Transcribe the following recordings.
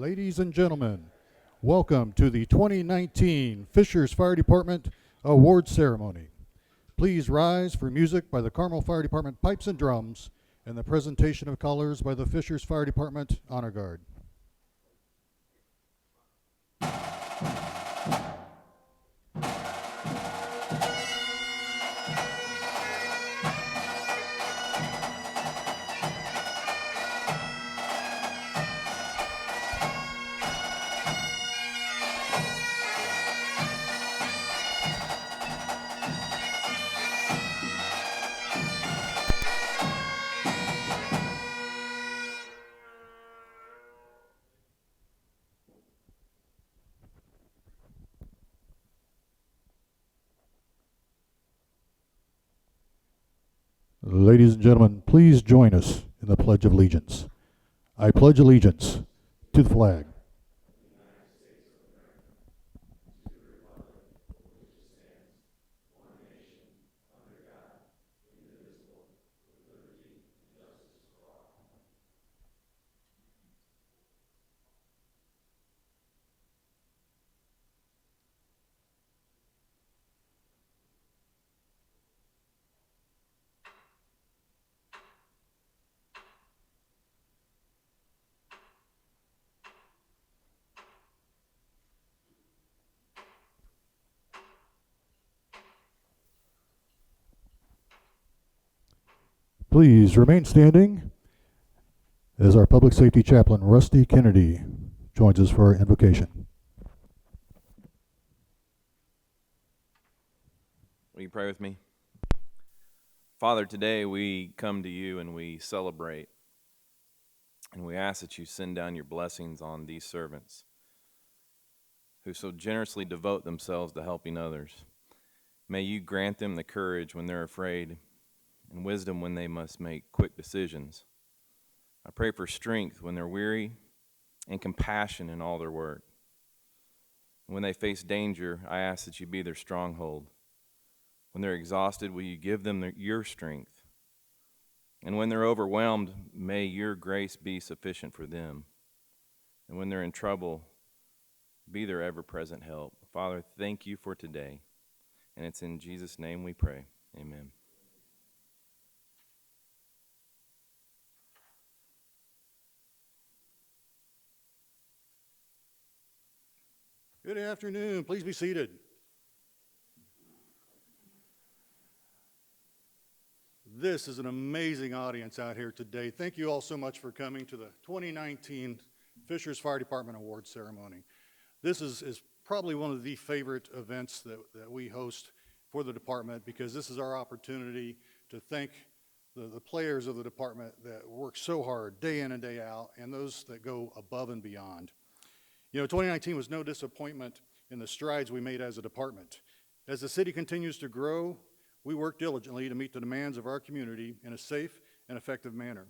Ladies and gentlemen, welcome to the 2019 Fishers Fire Department Award Ceremony. Please rise for music by the Carmel Fire Department Pipes and Drums and the presentation of colors by the Fishers Fire Department Honor Guard. Ladies and gentlemen, please join us in the Pledge of Allegiance. I pledge allegiance to the flag Please remain standing as our Public Safety Chaplain, Rusty Kennedy, joins us for our invocation. Will you pray with me? Father, today we come to you and we celebrate, and we ask that you send down your blessings on these servants who so generously devote themselves to helping others. May you grant them the courage when they're afraid and wisdom when they must make quick decisions. I pray for strength when they're weary and compassion in all their work. When they face danger, I ask that you be their stronghold. When they're exhausted, will you give them your strength? And when they're overwhelmed, may your grace be sufficient for them. And when they're in trouble, be their ever-present help. Father, thank you for today. And it's in Jesus' name we pray. Amen. Good afternoon. Please be seated. This is an amazing audience out here today. Thank you all so much for coming to the 2019 Fishers Fire Department Award Ceremony. This is probably one of the favorite events that we host for the department, because this is our opportunity to thank the players of the department that work so hard day in and day out, and those that go above and beyond. You know, 2019 was no disappointment in the strides we made as a department. As the city continues to grow, we work diligently to meet the demands of our community in a safe and effective manner.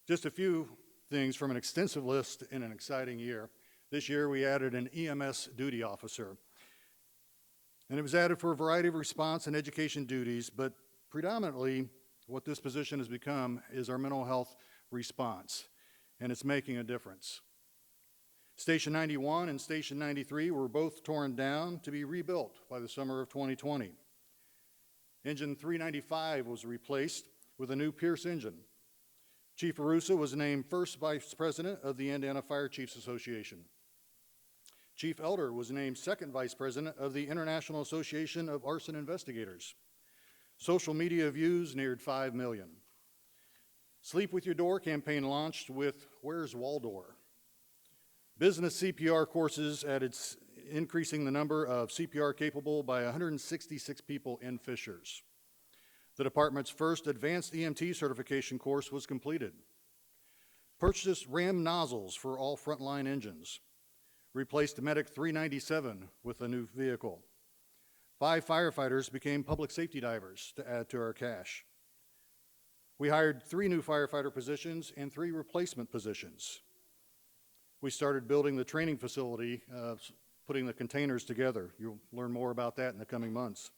Just a few things from an extensive list in an exciting year. This year we added an EMS duty officer. And it was added for a variety of response and education duties, but predominantly what this position has become is our mental health response, and it's making a difference. Station 91 and Station 93 were both torn down to be rebuilt by the summer of 2020. Engine 395 was replaced with a new Pierce engine. Chief Arusa was named first vice president of the Indiana Fire Chiefs Association. Chief Elder was named second vice president of the International Association of Arson Investigators. Social media views neared 5 million. Sleep With Your Door campaign launched with Where's Waldor? Business CPR courses added, increasing the number of CPR capable by 166 people in Fishers. The department's first advanced EMT certification course was completed. Purchased RAM nozzles for all frontline engines. Replaced Medic 397 with a new vehicle. 5 firefighters became public safety divers to add to our cache. We hired 3 new firefighter positions and 3 replacement positions. We started building the training facility, putting the containers together. You'll learn more about that in the coming months.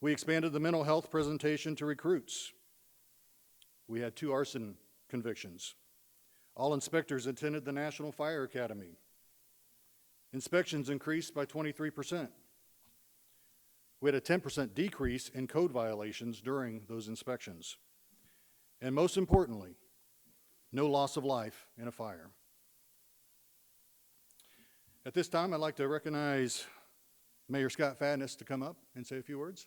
We expanded the mental health presentation to recruits. We had 2 arson convictions. All inspectors attended the National Fire Academy. Inspections increased by 23%. We had a 10% decrease in code violations during those inspections. And most importantly, no loss of life in a fire. At this time, I'd like to recognize Mayor Scott Fadness to come up and say a few words.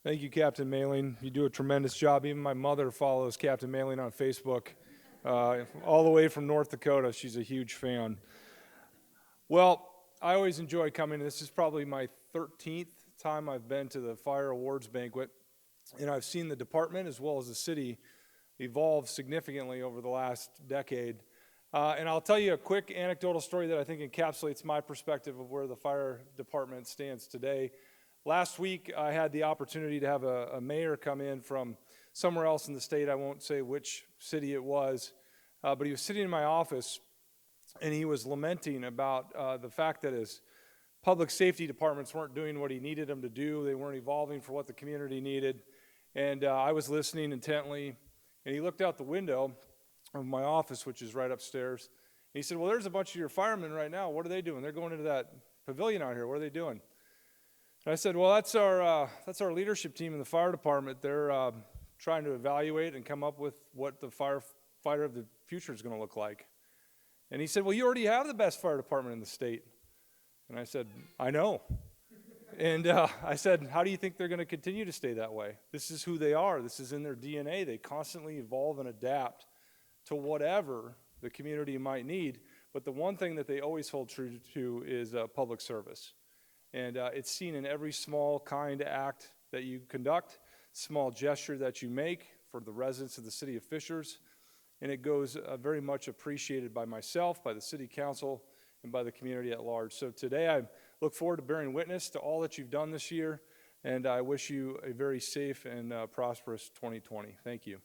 Thank you, Captain Mailing. You do a tremendous job. Even my mother follows Captain Mailing on Facebook, all the way from North Dakota. She's a huge fan. Well, I always enjoy coming. This is probably my 13th time I've been to the Fire Awards Banquet, and I've seen the department as well as the city evolve significantly over the last decade. And I'll tell you a quick anecdotal story that I think encapsulates my perspective of where the fire department stands today. Last week, I had the opportunity to have a mayor come in from somewhere else in the state. I won't say which city it was, but he was sitting in my office, and he was lamenting about the fact that his public safety departments weren't doing what he needed them to do. They weren't evolving for what the community needed. And I was listening intently, and he looked out the window of my office, which is right upstairs. And he said, well, there's a bunch of your firemen right now. What are they doing? They're going into that pavilion out here. What are they doing? And I said, well, that's our leadership team in the fire department. They're trying to evaluate and come up with what the firefighter of the future is going to look like. And he said, well, you already have the best fire department in the state. And I said, I know. And I said, how do you think they're going to continue to stay that way? This is who they are. This is in their DNA. They constantly evolve and adapt to whatever the community might need. But the one thing that they always hold true to is public service. And it's seen in every small, kind act that you conduct, small gesture that you make for the residents of the city of Fishers. And it goes very much appreciated by myself, by the city council, and by the community at large. So today I look forward to bearing witness to all that you've done this year, and I wish you a very safe and prosperous 2020. Thank you.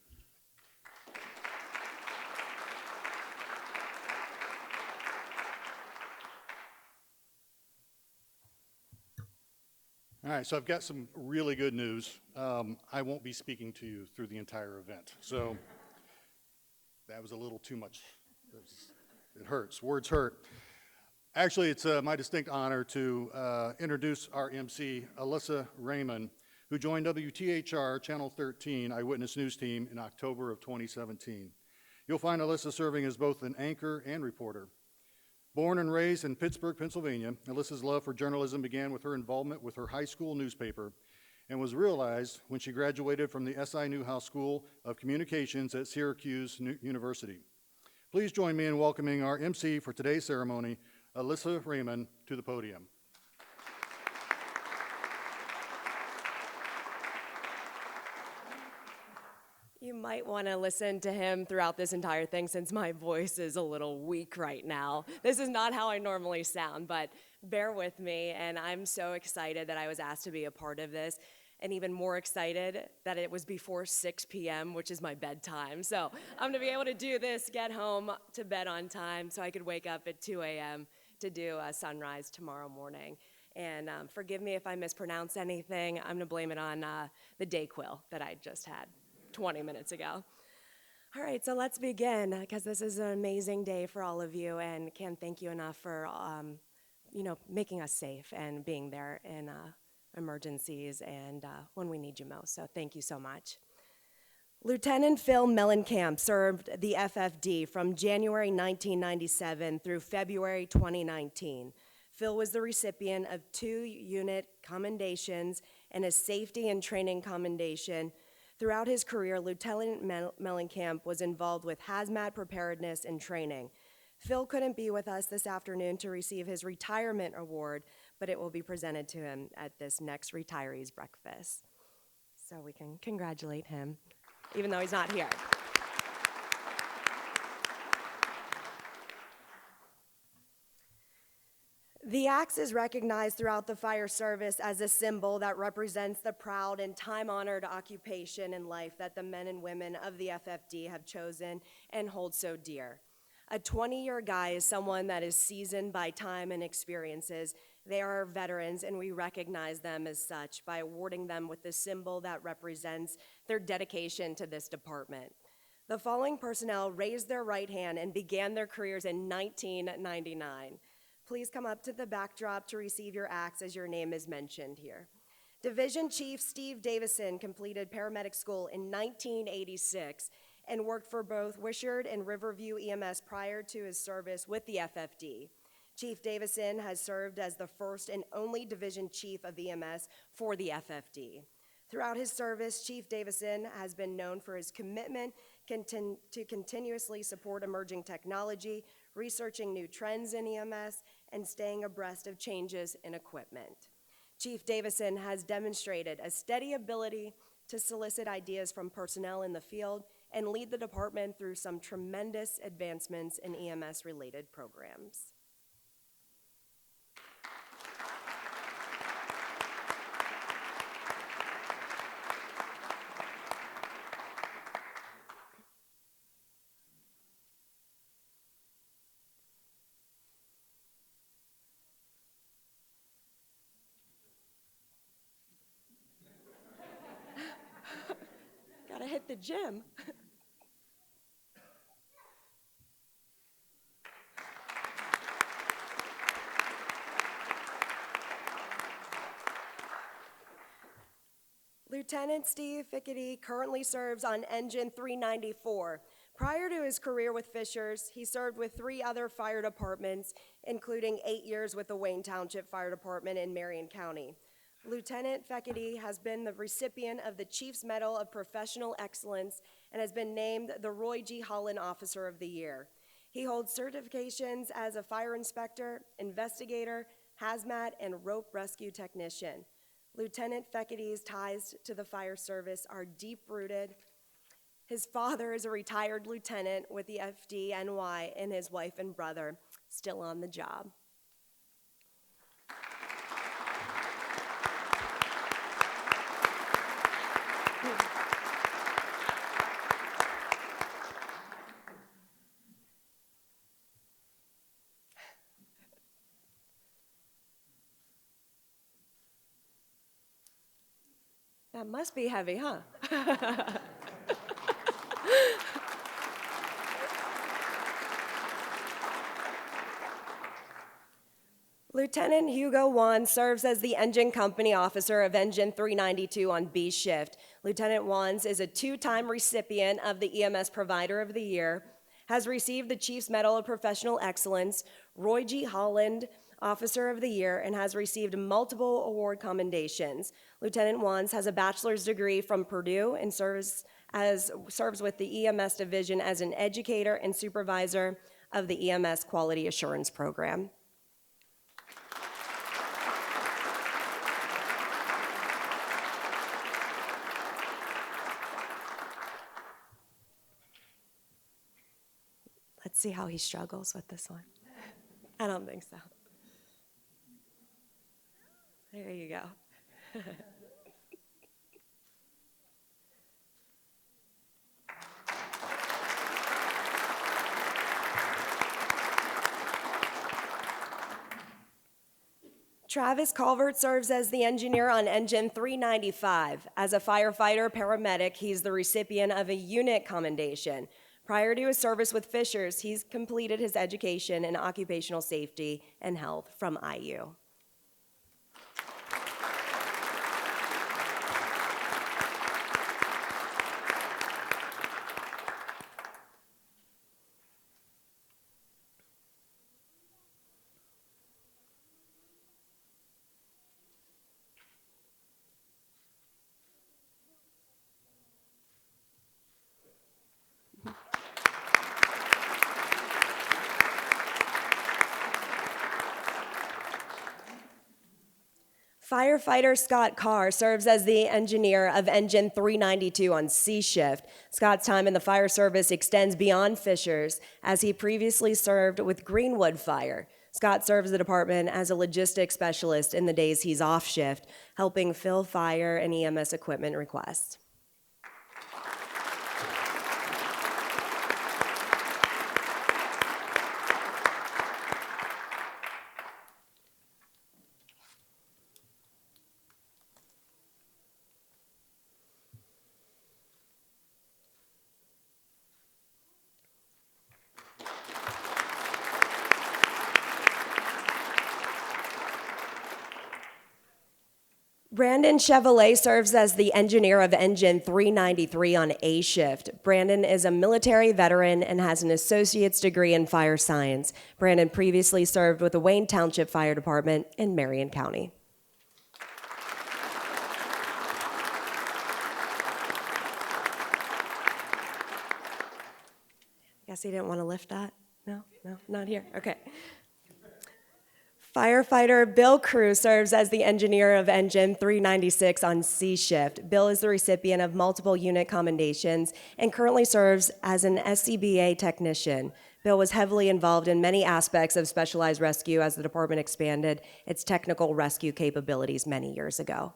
All right, so I've got some really good news. I won't be speaking to you through the entire event. So that was a little too much. It hurts. Words hurt. Actually, it's my distinct honor to introduce our MC, Alyssa Raymond, who joined WTHR Channel 13 Eyewitness News Team in October of 2017. You'll find Alyssa serving as both an anchor and reporter. Born and raised in Pittsburgh, Pennsylvania, Alyssa's love for journalism began with her involvement with her high school newspaper and was realized when she graduated from the S.I. Newhouse School of Communications at Syracuse University. Please join me in welcoming our MC for today's ceremony, Alyssa Raymond, to the podium. You might want to listen to him throughout this entire thing since my voice is a little weak right now. This is not how I normally sound, but bear with me, and I'm so excited that I was asked to be a part of this, and even more excited that it was before 6 p.m., which is my bedtime. So I'm going to be able to do this, get home to bed on time so I could wake up at 2 a.m. to do a sunrise tomorrow morning. And forgive me if I mispronounce anything. I'm going to blame it on the Dayquil that I just had 20 minutes ago. All right, so let's begin, because this is an amazing day for all of you, and can't thank you enough for, making us safe and being there in emergencies and when we need you most. So thank you so much. Lieutenant Phil Mellencamp served the FFD from January 1997 through February 2019. Phil was the recipient of 2 unit commendations and a safety and training commendation. Throughout his career, Lieutenant Mellencamp was involved with hazmat preparedness and training. Phil couldn't be with us this afternoon to receive his retirement award, but it will be presented to him at this next retirees breakfast. So we can congratulate him, even though he's not here. The axe is recognized throughout the fire service as a symbol that represents the proud and time-honored occupation in life that the men and women of the FFD have chosen and hold so dear. A 20-year guy is someone that is seasoned by time and experiences. They are veterans, and we recognize them as such by awarding them with the symbol that represents their dedication to this department. The following personnel raised their right hand and began their careers in 1999. Please come up to the backdrop to receive your axe as your name is mentioned here. Division Chief Steve Davison completed paramedic school in 1986 and worked for both Wishart and Riverview EMS prior to his service with the FFD. Chief Davison has served as the first and only Division Chief of EMS for the FFD. Throughout his service, Chief Davison has been known for his commitment to continuously support emerging technology, researching new trends in EMS, and staying abreast of changes in equipment. Chief Davison has demonstrated a steady ability to solicit ideas from personnel in the field and lead the department through some tremendous advancements in EMS-related programs. Gotta hit the gym. Lieutenant Steve Fickety currently serves on Engine 394. Prior to his career with Fishers, he served with 3 other fire departments, including 8 years with the Wayne Township Fire Department in Marion County. Lieutenant Fickety has been the recipient of the Chief's Medal of Professional Excellence and has been named the Roy G. Holland Officer of the Year. He holds certifications as a fire inspector, investigator, hazmat, and rope rescue technician. Lieutenant Feckety's ties to the fire service are deep-rooted. His father is a retired lieutenant with the FDNY, and his wife and brother still on the job. That must be heavy, huh? Lieutenant Hugo Wan serves as the engine company officer of Engine 392 on B shift. Lieutenant Wands is a 2-time recipient of the EMS Provider of the Year, has received the Chief's Medal of Professional Excellence, Roy G. Holland Officer of the Year, and has received multiple award commendations. Lieutenant Wands has a bachelor's degree from Purdue and serves with the EMS division as an educator and supervisor of the EMS Quality Assurance Program. Let's see how he struggles with this one. I don't think so. There you go. Travis Calvert serves as the engineer on Engine 395. As a firefighter paramedic, he's the recipient of a unit commendation. Prior to his service with Fishers, he's completed his education in occupational safety and health from IU. Firefighter Scott Carr serves as the engineer of Engine 392 on C shift. Scott's time in the fire service extends beyond Fishers, as he previously served with Greenwood Fire. Scott serves the department as a logistics specialist in the days he's off shift, helping fill fire and EMS equipment requests. Brandon Chevrolet serves as the engineer of Engine 393 on A shift. Brandon is a military veteran and has an associate's degree in fire science. Brandon previously served with the Wayne Township Fire Department in Marion County. Guess he didn't want to lift that? No, not here. Okay. Firefighter Bill Crew serves as the engineer of Engine 396 on C shift. Bill is the recipient of multiple unit commendations and currently serves as an SCBA technician. Bill was heavily involved in many aspects of specialized rescue as the department expanded its technical rescue capabilities many years ago.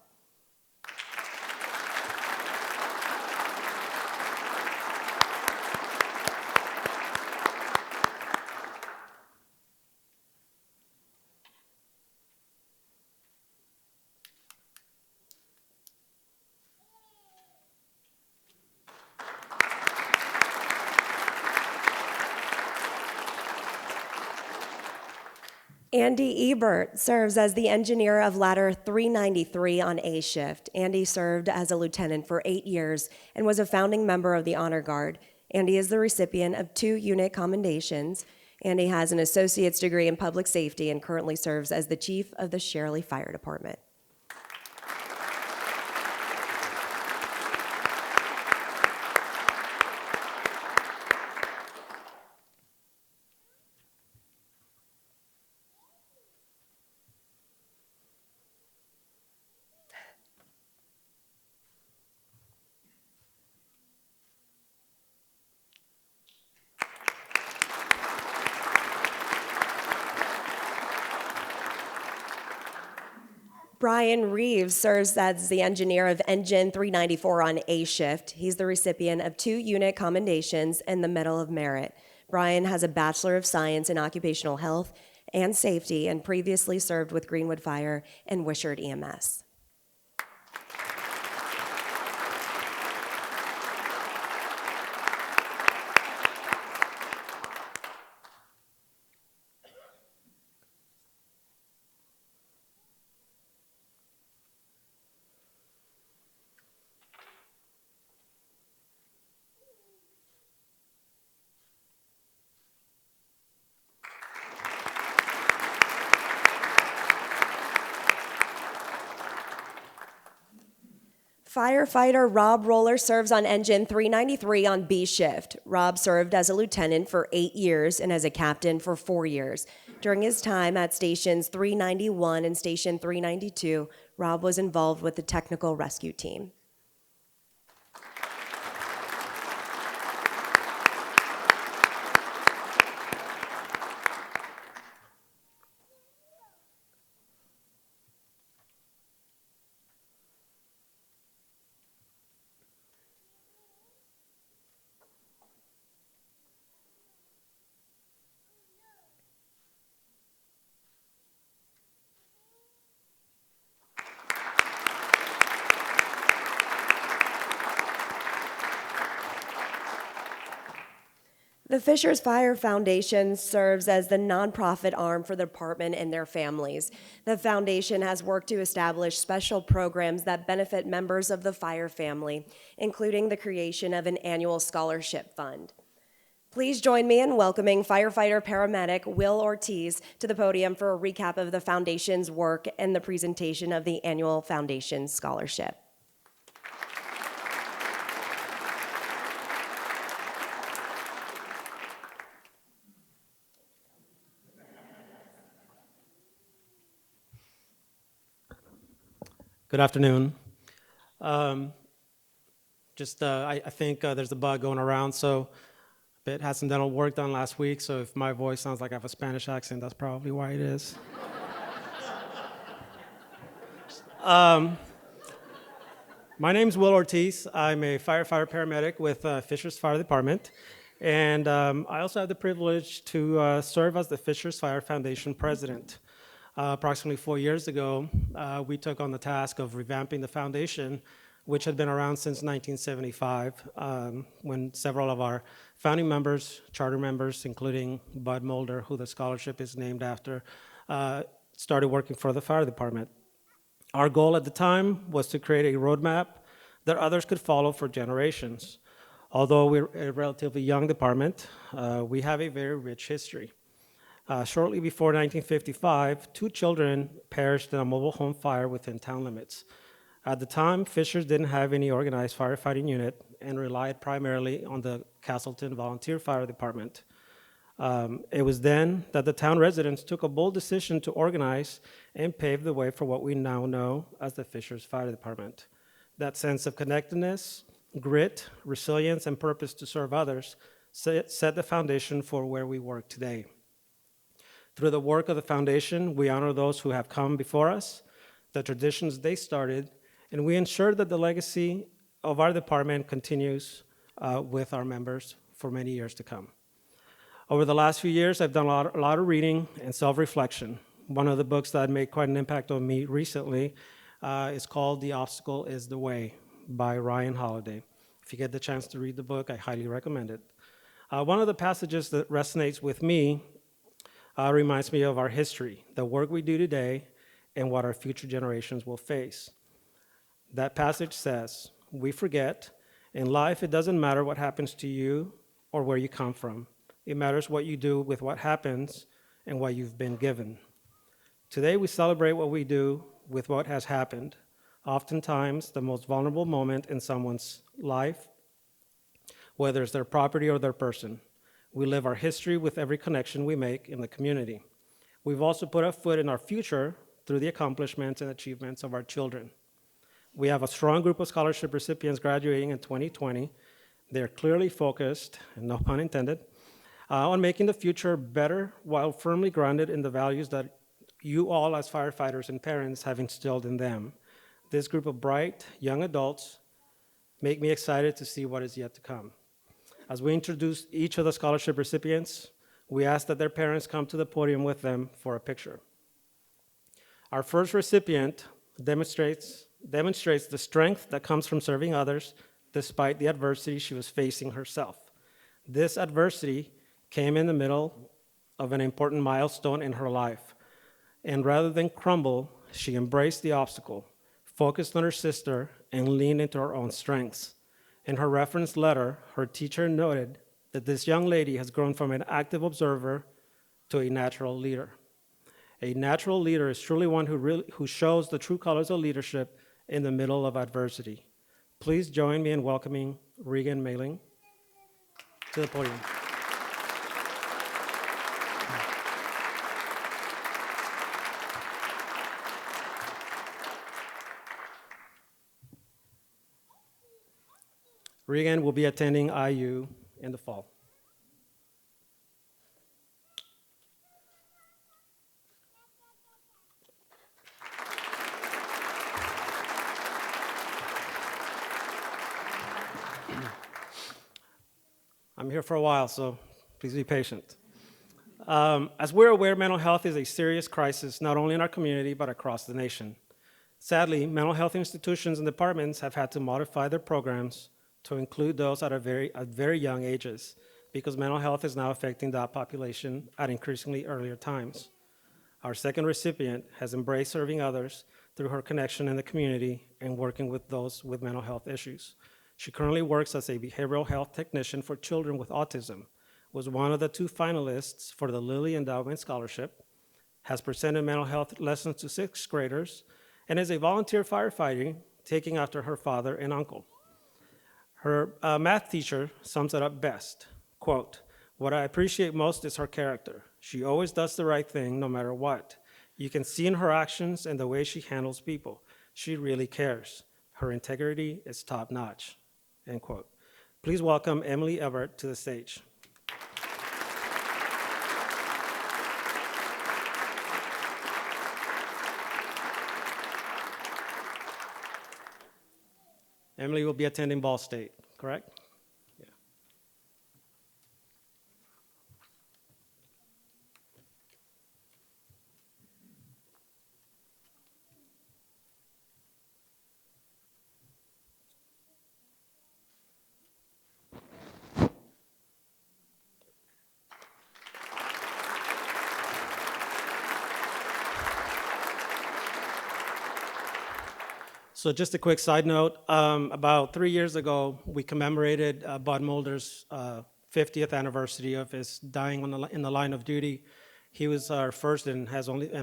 Andy Ebert serves as the engineer of Ladder 393 on A shift. Andy served as a lieutenant for 8 years and was a founding member of the Honor Guard. Andy is the recipient of 2 unit commendations. Andy has an associate's degree in public safety and currently serves as the chief of the Shirley Fire Department. Brian Reeves serves as the engineer of Engine 394 on A shift. He's the recipient of 2 unit commendations and the Medal of Merit. Brian has a Bachelor of Science in Occupational Health and Safety and previously served with Greenwood Fire and Wishart EMS. Firefighter Rob Roller serves on Engine 393 on B shift. Rob served as a lieutenant for 8 years and as a captain for 4 years. During his time at Stations 391 and Station 392, Rob was involved with the technical rescue team. The Fishers Fire Foundation serves as the nonprofit arm for the department and their families. The foundation has worked to establish special programs that benefit members of the fire family, including the creation of an annual scholarship fund. Please join me in welcoming firefighter-paramedic Will Ortiz to the podium for a recap of the foundation's work and the presentation of the annual foundation scholarship. Good afternoon. I think there's a bug going around, so a bit had some dental work done last week, so if my voice sounds like I have a Spanish accent, that's probably why it is. My name's Will Ortiz. I'm a firefighter paramedic with Fishers Fire Department, and I also have the privilege to serve as the Fishers Fire Foundation president. Approximately 4 years ago, we took on the task of revamping the foundation, which had been around since 1975, when several of our founding members, charter members, including Bud Mulder, who the scholarship is named after, started working for the fire department. Our goal at the time was to create a roadmap that others could follow for generations. Although we're a relatively young department, we have a very rich history. Shortly before 1955, 2 children perished in a mobile home fire within town limits. At the time, Fishers didn't have any organized firefighting unit and relied primarily on the Castleton Volunteer Fire Department. It was then that the town residents took a bold decision to organize and pave the way for what we now know as the Fishers Fire Department. That sense of connectedness, grit, resilience, and purpose to serve others set the foundation for where we work today. Through the work of the foundation, we honor those who have come before us, the traditions they started, and we ensure that the legacy of our department continues with our members for many years to come. Over the last few years, I've done a lot of reading and self-reflection. One of the books that made quite an impact on me recently is called The Obstacle is the Way by Ryan Holiday. If you get the chance to read the book, I highly recommend it. One of the passages that resonates with me reminds me of our history, the work we do today, and what our future generations will face. That passage says, "We forget, in life it doesn't matter what happens to you or where you come from. It matters what you do with what happens and what you've been given." Today we celebrate what we do with what has happened, oftentimes the most vulnerable moment in someone's life, whether it's their property or their person. We live our history with every connection we make in the community. We've also put a foot in our future through the accomplishments and achievements of our children. We have a strong group of scholarship recipients graduating in 2020. They're clearly focused, and no pun intended, on making the future better while firmly grounded in the values that you all as firefighters and parents have instilled in them. This group of bright, young adults make me excited to see what is yet to come. As we introduce each of the scholarship recipients, we ask that their parents come to the podium with them for a picture. Our first recipient demonstrates the strength that comes from serving others despite the adversity she was facing herself. This adversity came in the middle of an important milestone in her life, and rather than crumble, she embraced the obstacle, focused on her sister, and leaned into her own strengths. In her reference letter, her teacher noted that this young lady has grown from an active observer to a natural leader. A natural leader is truly one who shows the true colors of leadership in the middle of adversity. Please join me in welcoming Regan Mailing to the podium. Regan will be attending IU in the fall. I'm here for a while, so please be patient. As we're aware, mental health is a serious crisis, not only in our community, but across the nation. Sadly, mental health institutions and departments have had to modify their programs to include those at very young ages, because mental health is now affecting that population at increasingly earlier times. Our second recipient has embraced serving others through her connection in the community and working with those with mental health issues. She currently works as a behavioral health technician for children with autism, was one of the 2 finalists for the Lilly Endowment Scholarship, has presented mental health lessons to 6th graders, and is a volunteer firefighter taking after her father and uncle. Her math teacher sums it up best, quote, "What I appreciate most is her character. She always does the right thing no matter what. You can see in her actions and the way she handles people. She really cares. Her integrity is top notch," end quote. Please welcome Emily Everett to the stage. Emily will be attending Ball State, correct? Yeah. So just a quick side note, about 3 years ago, we commemorated Bud Mulder's 50th anniversary of his dying in the line of duty. He was our first and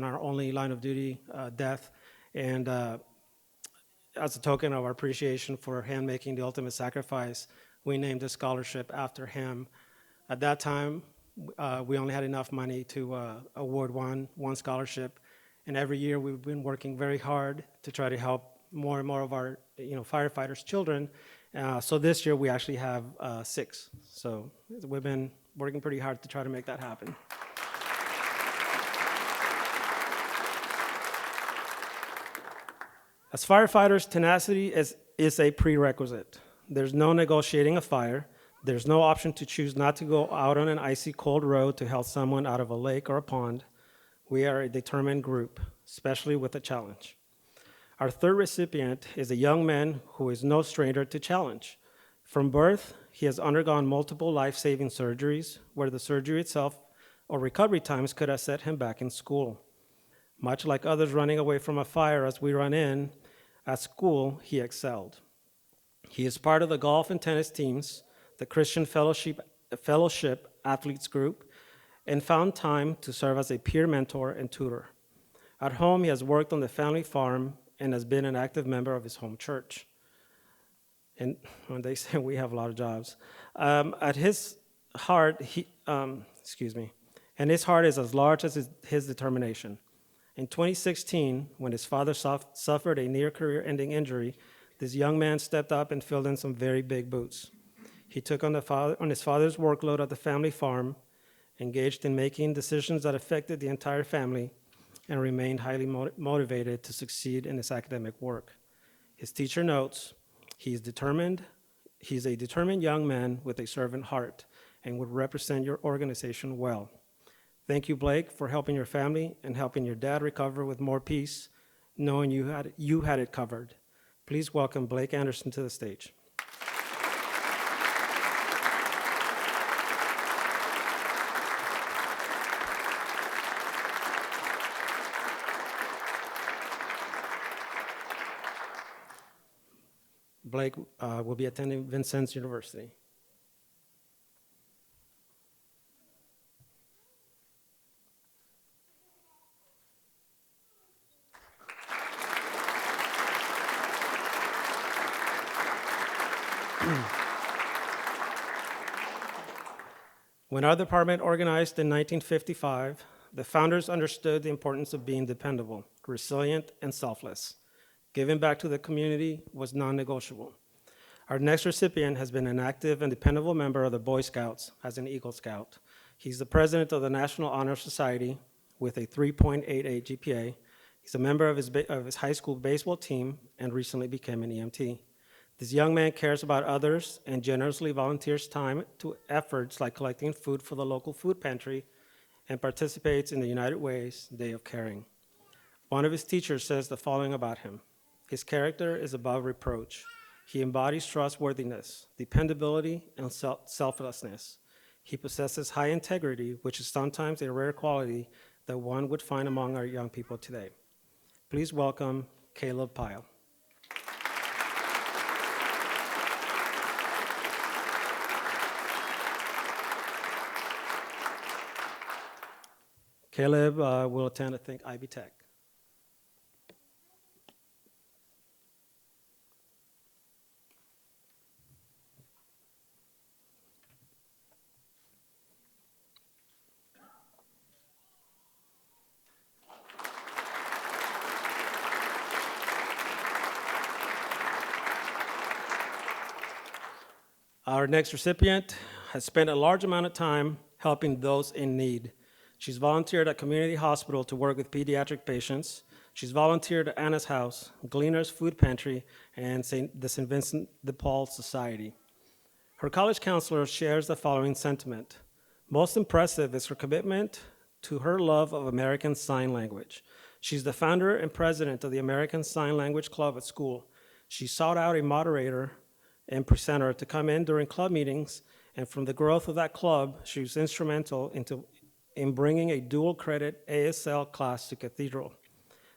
our only line of duty death. And as a token of our appreciation for him making the ultimate sacrifice, we named a scholarship after him. At that time, we only had enough money to award one scholarship. And every year we've been working very hard to try to help more and more of our firefighters' children. So this year we actually have 6. So we've been working pretty hard to try to make that happen. As firefighters, tenacity is a prerequisite. There's no negotiating a fire. There's no option to choose not to go out on an icy cold road to help someone out of a lake or a pond. We are a determined group, especially with a challenge. Our third recipient is a young man who is no stranger to challenge. From birth, he has undergone multiple life-saving surgeries where the surgery itself or recovery times could have set him back in school. Much like others running away from a fire as we run in, at school, he excelled. He is part of the golf and tennis teams, the Christian Fellowship Athletes Group, and found time to serve as a peer mentor and tutor. At home, he has worked on the family farm and has been an active member of his home church. And when they say we have a lot of jobs, at his heart, and his heart is as large as his determination. In 2016, when his father suffered a near career-ending injury, this young man stepped up and filled in some very big boots. He took on his father's workload at the family farm, engaged in making decisions that affected the entire family, and remained highly motivated to succeed in his academic work. His teacher notes, he's a determined young man with a servant heart and would represent your organization well. Thank you, Blake, for helping your family and helping your dad recover with more peace, knowing you had it covered. Please welcome Blake Anderson to the stage. Blake will be attending Vincennes University. When our department organized in 1955, the founders understood the importance of being dependable, resilient, and selfless. Giving back to the community was non-negotiable. Our next recipient has been an active and dependable member of the Boy Scouts as an Eagle Scout. He's the president of the National Honor Society with a 3.88 GPA. He's a member of his high school baseball team and recently became an EMT. This young man cares about others and generously volunteers time to efforts like collecting food for the local food pantry and participates in the United Way's Day of Caring. One of his teachers says the following about him: his character is above reproach. He embodies trustworthiness, dependability, and selflessness. He possesses high integrity, which is sometimes a rare quality that one would find among our young people today. Please welcome Caleb Pyle. Caleb will attend, I think, Ivy Tech. Our next recipient has spent a large amount of time helping those in need. She's volunteered at Community Hospital to work with pediatric patients. She's volunteered at Anna's House, Gleaner's Food Pantry, and the St. Vincent de Paul Society. Her college counselor shares the following sentiment: most impressive is her commitment to her love of American Sign Language. She's the founder and president of the American Sign Language Club at school. She sought out a moderator and presenter to come in during club meetings, and from the growth of that club, she was instrumental in bringing a dual credit ASL class to Cathedral.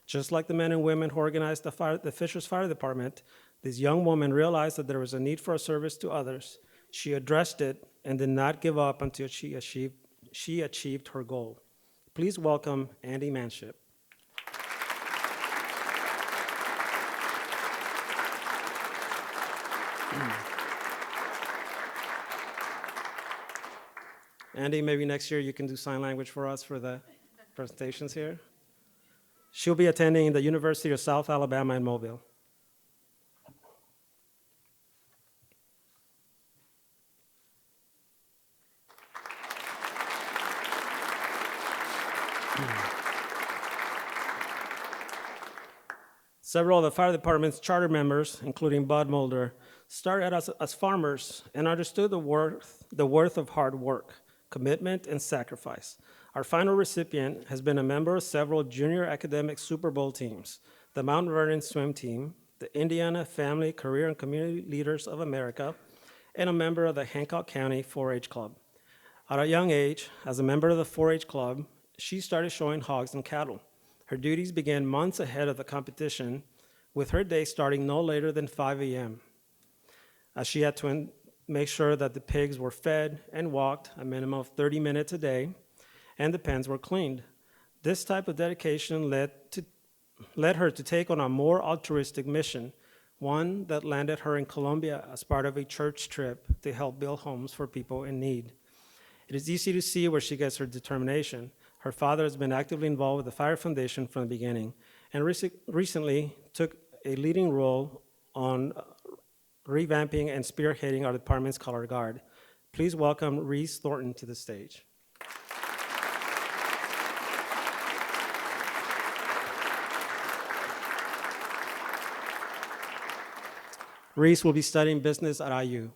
Just like the men and women who organized the Fishers Fire Department, this young woman realized that there was a need for a service to others. She addressed it and did not give up until she achieved her goal. Please welcome Andy Manship. Andy, maybe next year you can do sign language for us for the presentations here. She'll be attending the University of South Alabama in Mobile. Several of the fire department's charter members, including Bud Mulder, started as farmers and understood the worth of hard work, commitment, and sacrifice. Our final recipient has been a member of several junior academic Super Bowl teams, the Mount Vernon swim team, the Indiana Family, Career, and Community Leaders of America, and a member of the Hancock County 4-H Club. At a young age, as a member of the 4-H Club, she started showing hogs and cattle. Her duties began months ahead of the competition, with her day starting no later than 5 a.m., as she had to make sure that the pigs were fed and walked a minimum of 30 minutes a day, and the pens were cleaned. This type of dedication led her to take on a more altruistic mission, one that landed her in Colombia as part of a church trip to help build homes for people in need. It is easy to see where she gets her determination. Her father has been actively involved with the Fire Foundation from the beginning, and recently took a leading role on revamping and spearheading our department's color guard. Please welcome Reese Thornton to the stage. Reese will be studying business at IU.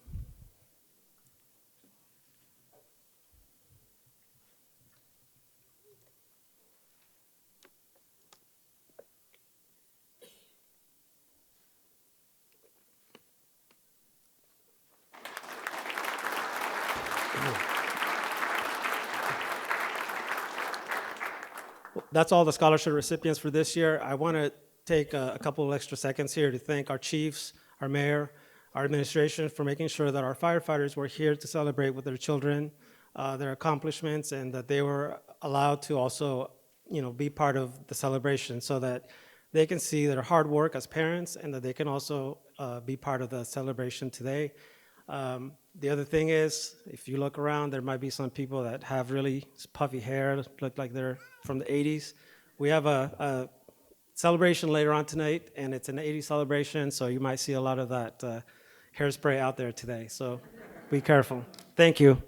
That's all the scholarship recipients for this year. I want to take a couple of extra seconds here to thank our chiefs, our mayor, our administration for making sure that our firefighters were here to celebrate with their children, their accomplishments, and that they were allowed to also, be part of the celebration so that they can see their hard work as parents and that they can also be part of the celebration today. The other thing is, if you look around, there might be some people that have really puffy hair, look like they're from the 80s. We have a celebration later on tonight, and it's an 80s celebration, so you might see a lot of that hairspray out there today. So be careful. Thank you.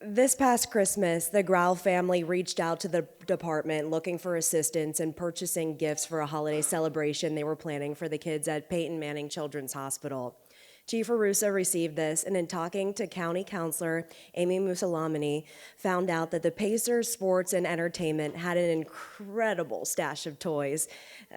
This past Christmas, the Grau family reached out to the department looking for assistance in purchasing gifts for a holiday celebration they were planning for the kids at Peyton Manning Children's Hospital. Chief Arusa received this, and in talking to County Counselor Amy Musalamani, found out that the Pacers Sports and Entertainment had an incredible stash of toys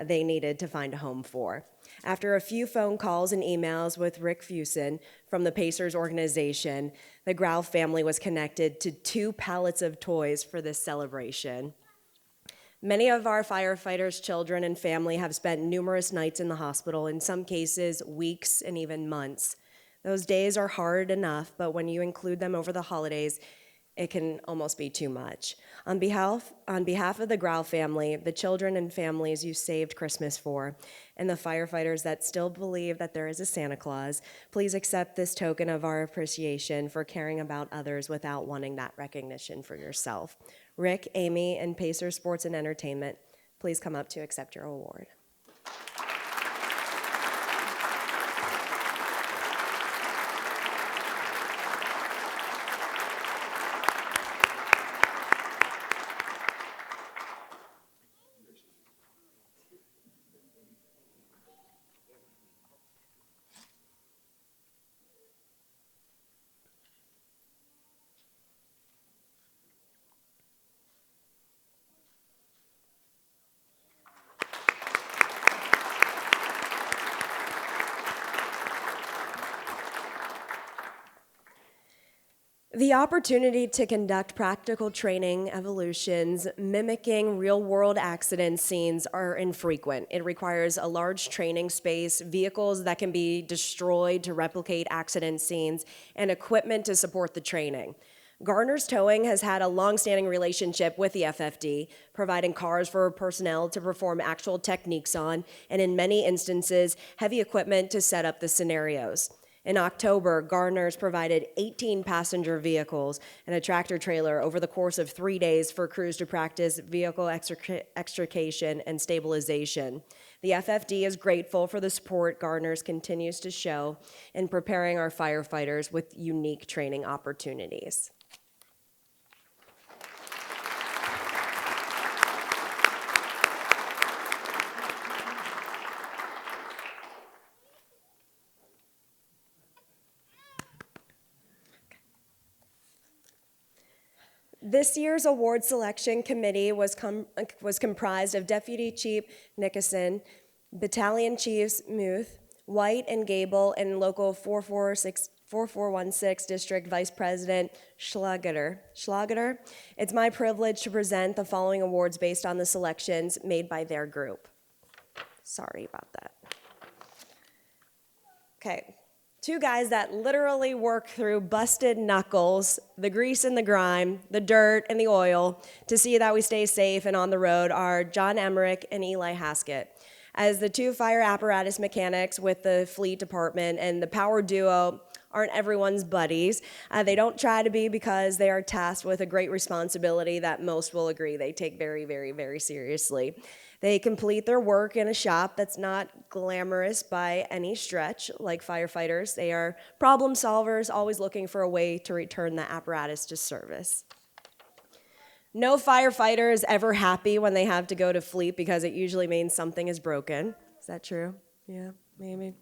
they needed to find a home for. After a few phone calls and emails with Rick Fusen from the Pacers organization, the Grau family was connected to 2 pallets of toys for this celebration. Many of our firefighters' children and family have spent numerous nights in the hospital, in some cases weeks and even months. Those days are hard enough, but when you include them over the holidays, it can almost be too much. On behalf of the Grau family, the children and families you saved Christmas for, and the firefighters that still believe that there is a Santa Claus, please accept this token of our appreciation for caring about others without wanting that recognition for yourself. Rick, Amy, and Pacer Sports and Entertainment, please come up to accept your award. The opportunity to conduct practical training evolutions mimicking real-world accident scenes are infrequent. It requires a large training space, vehicles that can be destroyed to replicate accident scenes, and equipment to support the training. Garner's Towing has had a long-standing relationship with the FFD, providing cars for personnel to perform actual techniques on, and in many instances, heavy equipment to set up the scenarios. In October, Garner's provided 18 passenger vehicles and a tractor trailer over the course of 3 days for crews to practice vehicle extrication and stabilization. The FFD is grateful for the support Garner's continues to show in preparing our firefighters with unique training opportunities. This year's award selection committee was comprised of Deputy Chief Nickerson, Battalion Chiefs Muth, White and Gable, and Local 4416 District Vice President Schlageter. It's my privilege to present the following awards based on the selections made by their group. Sorry about that. Okay. Two guys that literally work through busted knuckles, the grease and the grime, the dirt and the oil to see that we stay safe and on the road are John Emmerich and Eli Haskett. As the two fire apparatus mechanics with the fleet department and the power duo aren't everyone's buddies. They don't try to be because they are tasked with a great responsibility that most will agree they take very, very, very seriously. They complete their work in a shop that's not glamorous by any stretch, like firefighters. They are problem solvers, always looking for a way to return the apparatus to service. No firefighter is ever happy when they have to go to fleet because it usually means something is broken. Is that true? Yeah, maybe.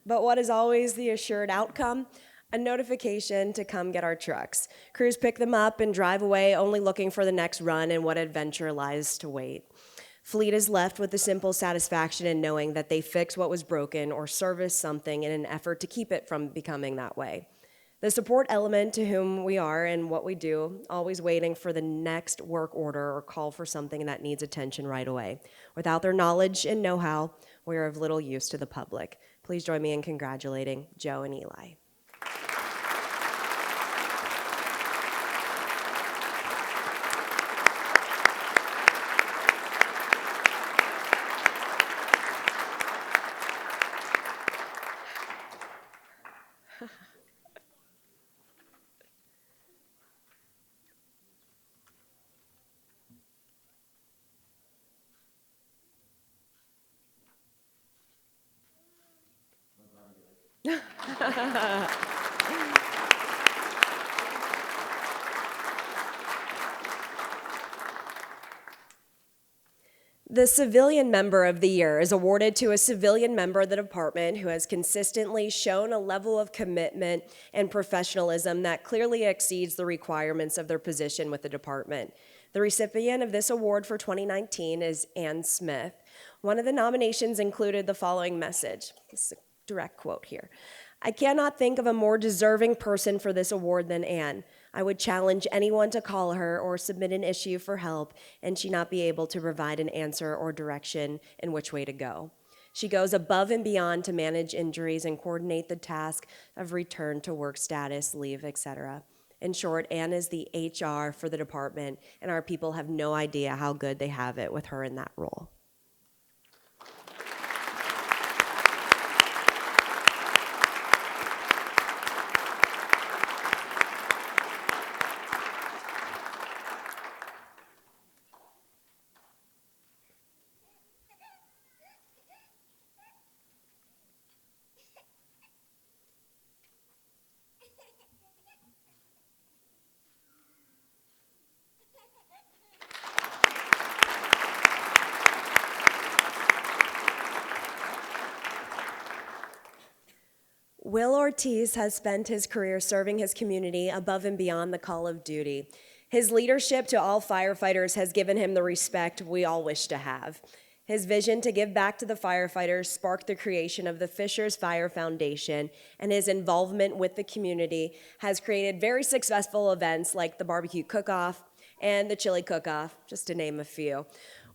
But what is always the assured outcome? A notification to come get our trucks. Crews pick them up and drive away, only looking for the next run and what adventure lies to wait. Fleet is left with the simple satisfaction in knowing that they fixed what was broken or serviced something in an effort to keep it from becoming that way. The support element to whom we are and what we do, always waiting for the next work order or call for something that needs attention right away. Without their knowledge and know-how, we are of little use to the public. Please join me in congratulating Joe and Eli. The Civilian Member of the Year is awarded to a civilian member of the department who has consistently shown a level of commitment and professionalism that clearly exceeds the requirements of their position with the department. The recipient of this award for 2019 is Ann Smith. One of the nominations included the following message. This is a direct quote here. "I cannot think of a more deserving person for this award than Ann. I would challenge anyone to call her or submit an issue for help and she not be able to provide an answer or direction in which way to go. She goes above and beyond to manage injuries and coordinate the task of return to work status, leave, etc. In short, Ann is the HR for the department, and our people have no idea how good they have it with her in that role." Will Ortiz has spent his career serving his community above and beyond the call of duty. His leadership to all firefighters has given him the respect we all wish to have. His vision to give back to the firefighters sparked the creation of the Fishers Fire Foundation, and his involvement with the community has created very successful events like the barbecue cook-off and the chili cook-off, just to name a few.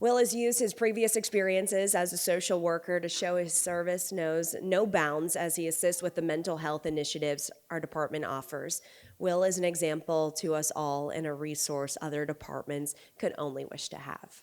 Will has used his previous experiences as a social worker to show his service knows no bounds as he assists with the mental health initiatives our department offers. Will is an example to us all and a resource other departments could only wish to have.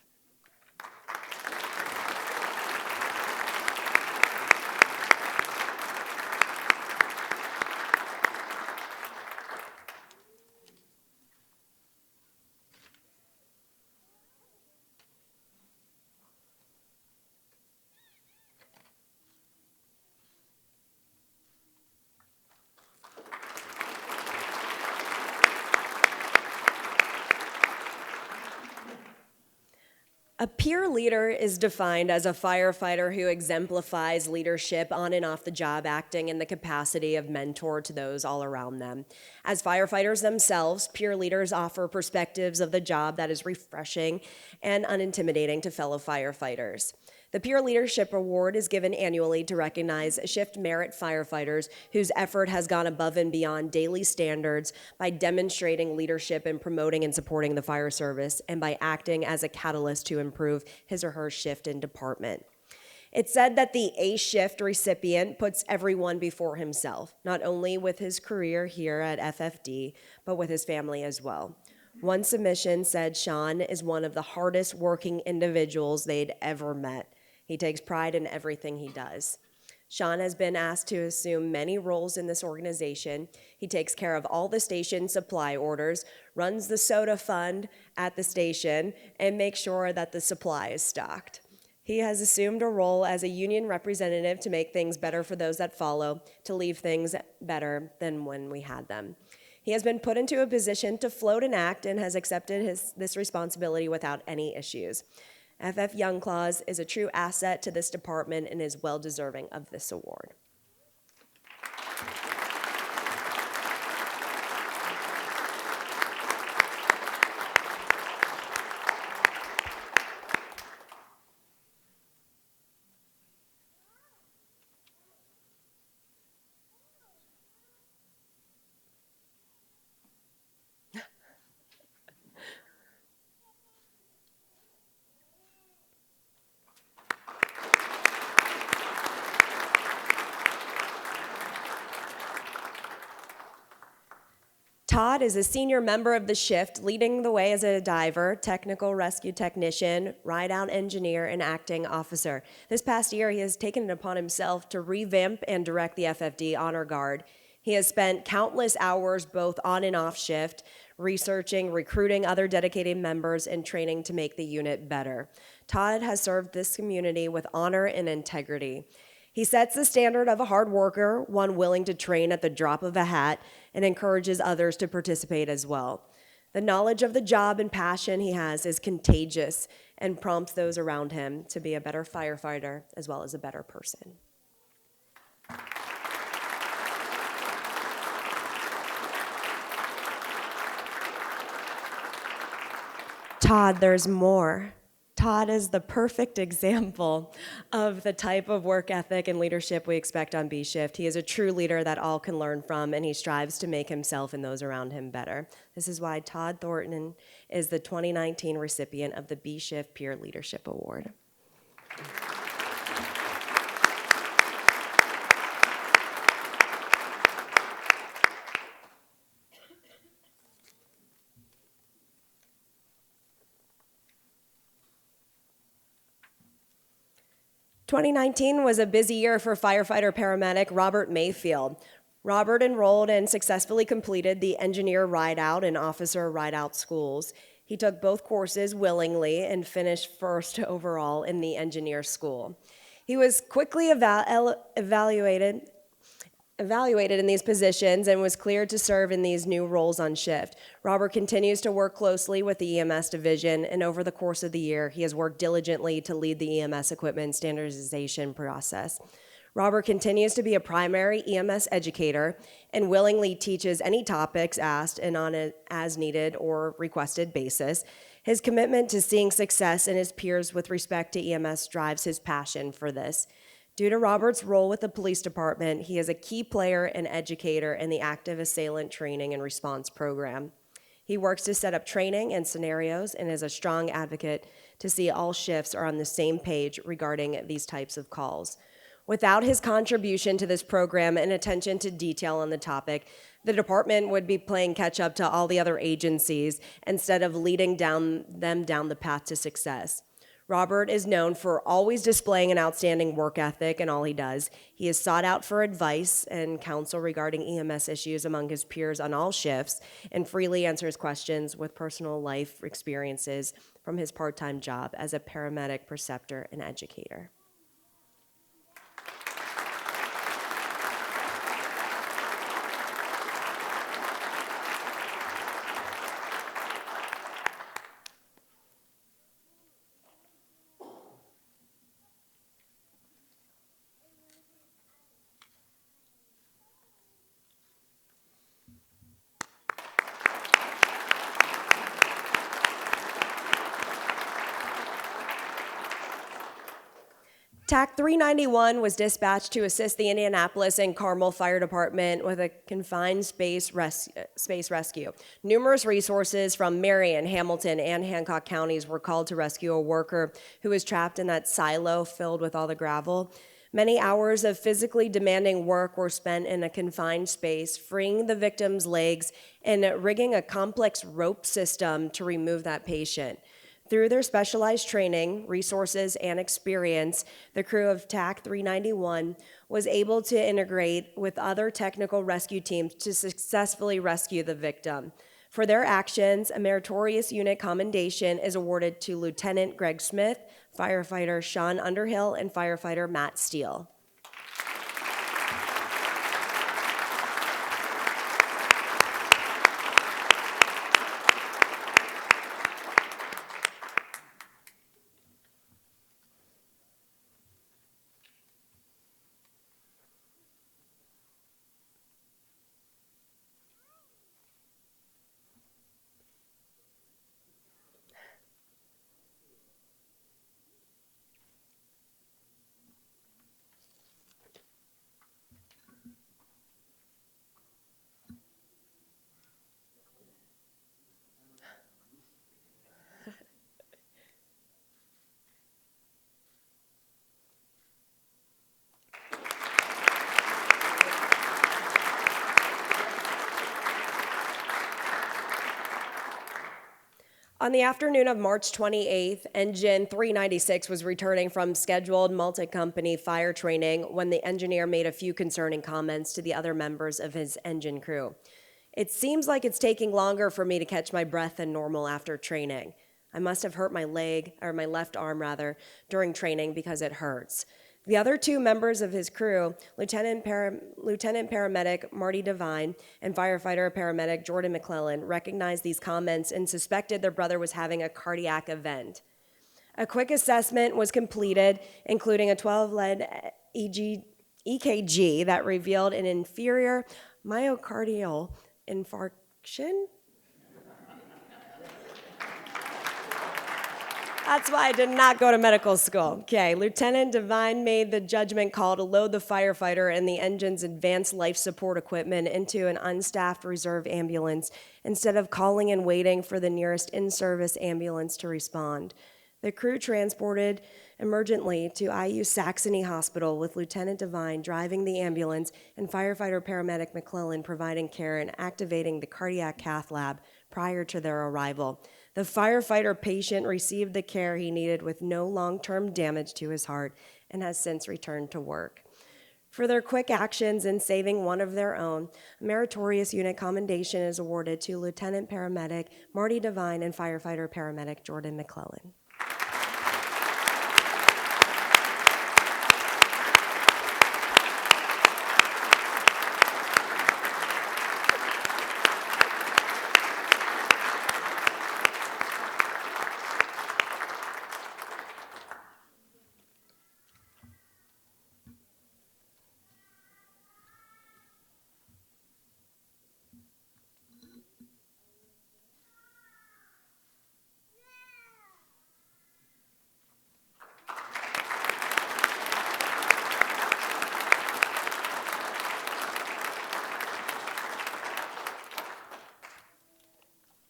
A peer leader is defined as a firefighter who exemplifies leadership on and off the job, acting in the capacity of mentor to those all around them. As firefighters themselves, peer leaders offer perspectives of the job that is refreshing and unintimidating to fellow firefighters. The Peer Leadership Award is given annually to recognize shift merit firefighters whose effort has gone above and beyond daily standards by demonstrating leadership in promoting and supporting the fire service and by acting as a catalyst to improve his or her shift in department. It's said that the A shift recipient puts everyone before himself, not only with his career here at FFD, but with his family as well. One submission said Sean is one of the hardest working individuals they'd ever met. He takes pride in everything he does. Sean has been asked to assume many roles in this organization. He takes care of all the station supply orders, runs the soda fund at the station, and makes sure that the supply is stocked. He has assumed a role as a union representative to make things better for those that follow, to leave things better than when we had them. He has been put into a position to float and act and has accepted this responsibility without any issues. FF Youngclaws is a true asset to this department and is well deserving of this award. Todd is a senior member of the shift, leading the way as a diver, technical rescue technician, ride-out engineer, and acting officer. This past year, he has taken it upon himself to revamp and direct the FFD Honor Guard. He has spent countless hours both on and off shift, researching, recruiting other dedicated members, and training to make the unit better. Todd has served this community with honor and integrity. He sets the standard of a hard worker, one willing to train at the drop of a hat, and encourages others to participate as well. The knowledge of the job and passion he has is contagious and prompts those around him to be a better firefighter as well as a better person. Todd, there's more. Todd is the perfect example of the type of work ethic and leadership we expect on B Shift. He is a true leader that all can learn from, and he strives to make himself and those around him better. This is why Todd Thornton is the 2019 recipient of the B Shift Peer Leadership Award. "2019 was a busy year for firefighter paramedic Robert Mayfield. Robert enrolled and successfully completed the engineer ride-out and officer ride-out schools. He took both courses willingly and finished first overall in the engineer school. He was quickly evaluated in these positions and was cleared to serve in these new roles on shift. Robert continues to work closely with the EMS division, and over the course of the year, he has worked diligently to lead the EMS equipment standardization process. Robert continues to be a primary EMS educator and willingly teaches any topics asked and on an as-needed or requested basis. His commitment to seeing success in his peers with respect to EMS drives his passion for this. Due to Robert's role with the police department, he is a key player and educator in the active assailant training and response program. He works to set up training and scenarios and is a strong advocate to see all shifts are on the same page regarding these types of calls. Without his contribution to this program and attention to detail on the topic, the department would be playing catch up to all the other agencies instead of leading them down the path to success. Robert is known for always displaying an outstanding work ethic in all he does. He is sought out for advice and counsel regarding EMS issues among his peers on all shifts and freely answers questions with personal life experiences from his part-time job as a paramedic, preceptor, and educator. TAC 391 was dispatched to assist the Indianapolis and Carmel Fire Department with a confined space rescue. Numerous resources from Marion, Hamilton, and Hancock counties were called to rescue a worker who was trapped in that silo filled with all the gravel. Many hours of physically demanding work were spent in a confined space, freeing the victim's legs and rigging a complex rope system to remove that patient. Through their specialized training, resources, and experience, the crew of TAC 391 was able to integrate with other technical rescue teams to successfully rescue the victim. For their actions, a meritorious unit commendation is awarded to Lieutenant Greg Smith, firefighter Sean Underhill, and firefighter Matt Steele. On the afternoon of March 28th, Engine 396 was returning from scheduled multi-company fire training when the engineer made a few concerning comments to the other members of his engine crew. "It seems like it's taking longer for me to catch my breath than normal after training. I must have hurt my leg, or my left arm rather, during training because it hurts." The other two members of his crew, Lieutenant Paramedic Marty Devine and firefighter paramedic Jordan McClellan, recognized these comments and suspected their brother was having a cardiac event. A quick assessment was completed, including a 12-lead EKG that revealed an inferior myocardial infarction. That's why I did not go to medical school. Okay, Lieutenant Devine made the judgment call to load the firefighter and the engine's advanced life support equipment into an unstaffed reserve ambulance instead of calling and waiting for the nearest in-service ambulance to respond. The crew transported emergently to IU Saxony Hospital with Lieutenant Devine driving the ambulance and firefighter paramedic McClellan providing care and activating the cardiac cath lab prior to their arrival. The firefighter patient received the care he needed with no long-term damage to his heart and has since returned to work. For their quick actions in saving one of their own, a meritorious unit commendation is awarded to Lieutenant Paramedic Marty Devine and firefighter paramedic Jordan McClellan.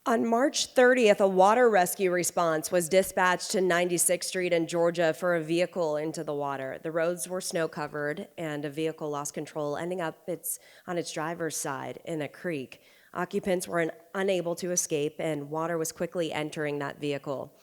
On March 30th, a water rescue response was dispatched to 96th Street in Georgia for a vehicle into the water. The roads were snow covered and a vehicle lost control, ending up on its driver's side in a creek. Occupants were unable to escape and water was quickly entering that vehicle.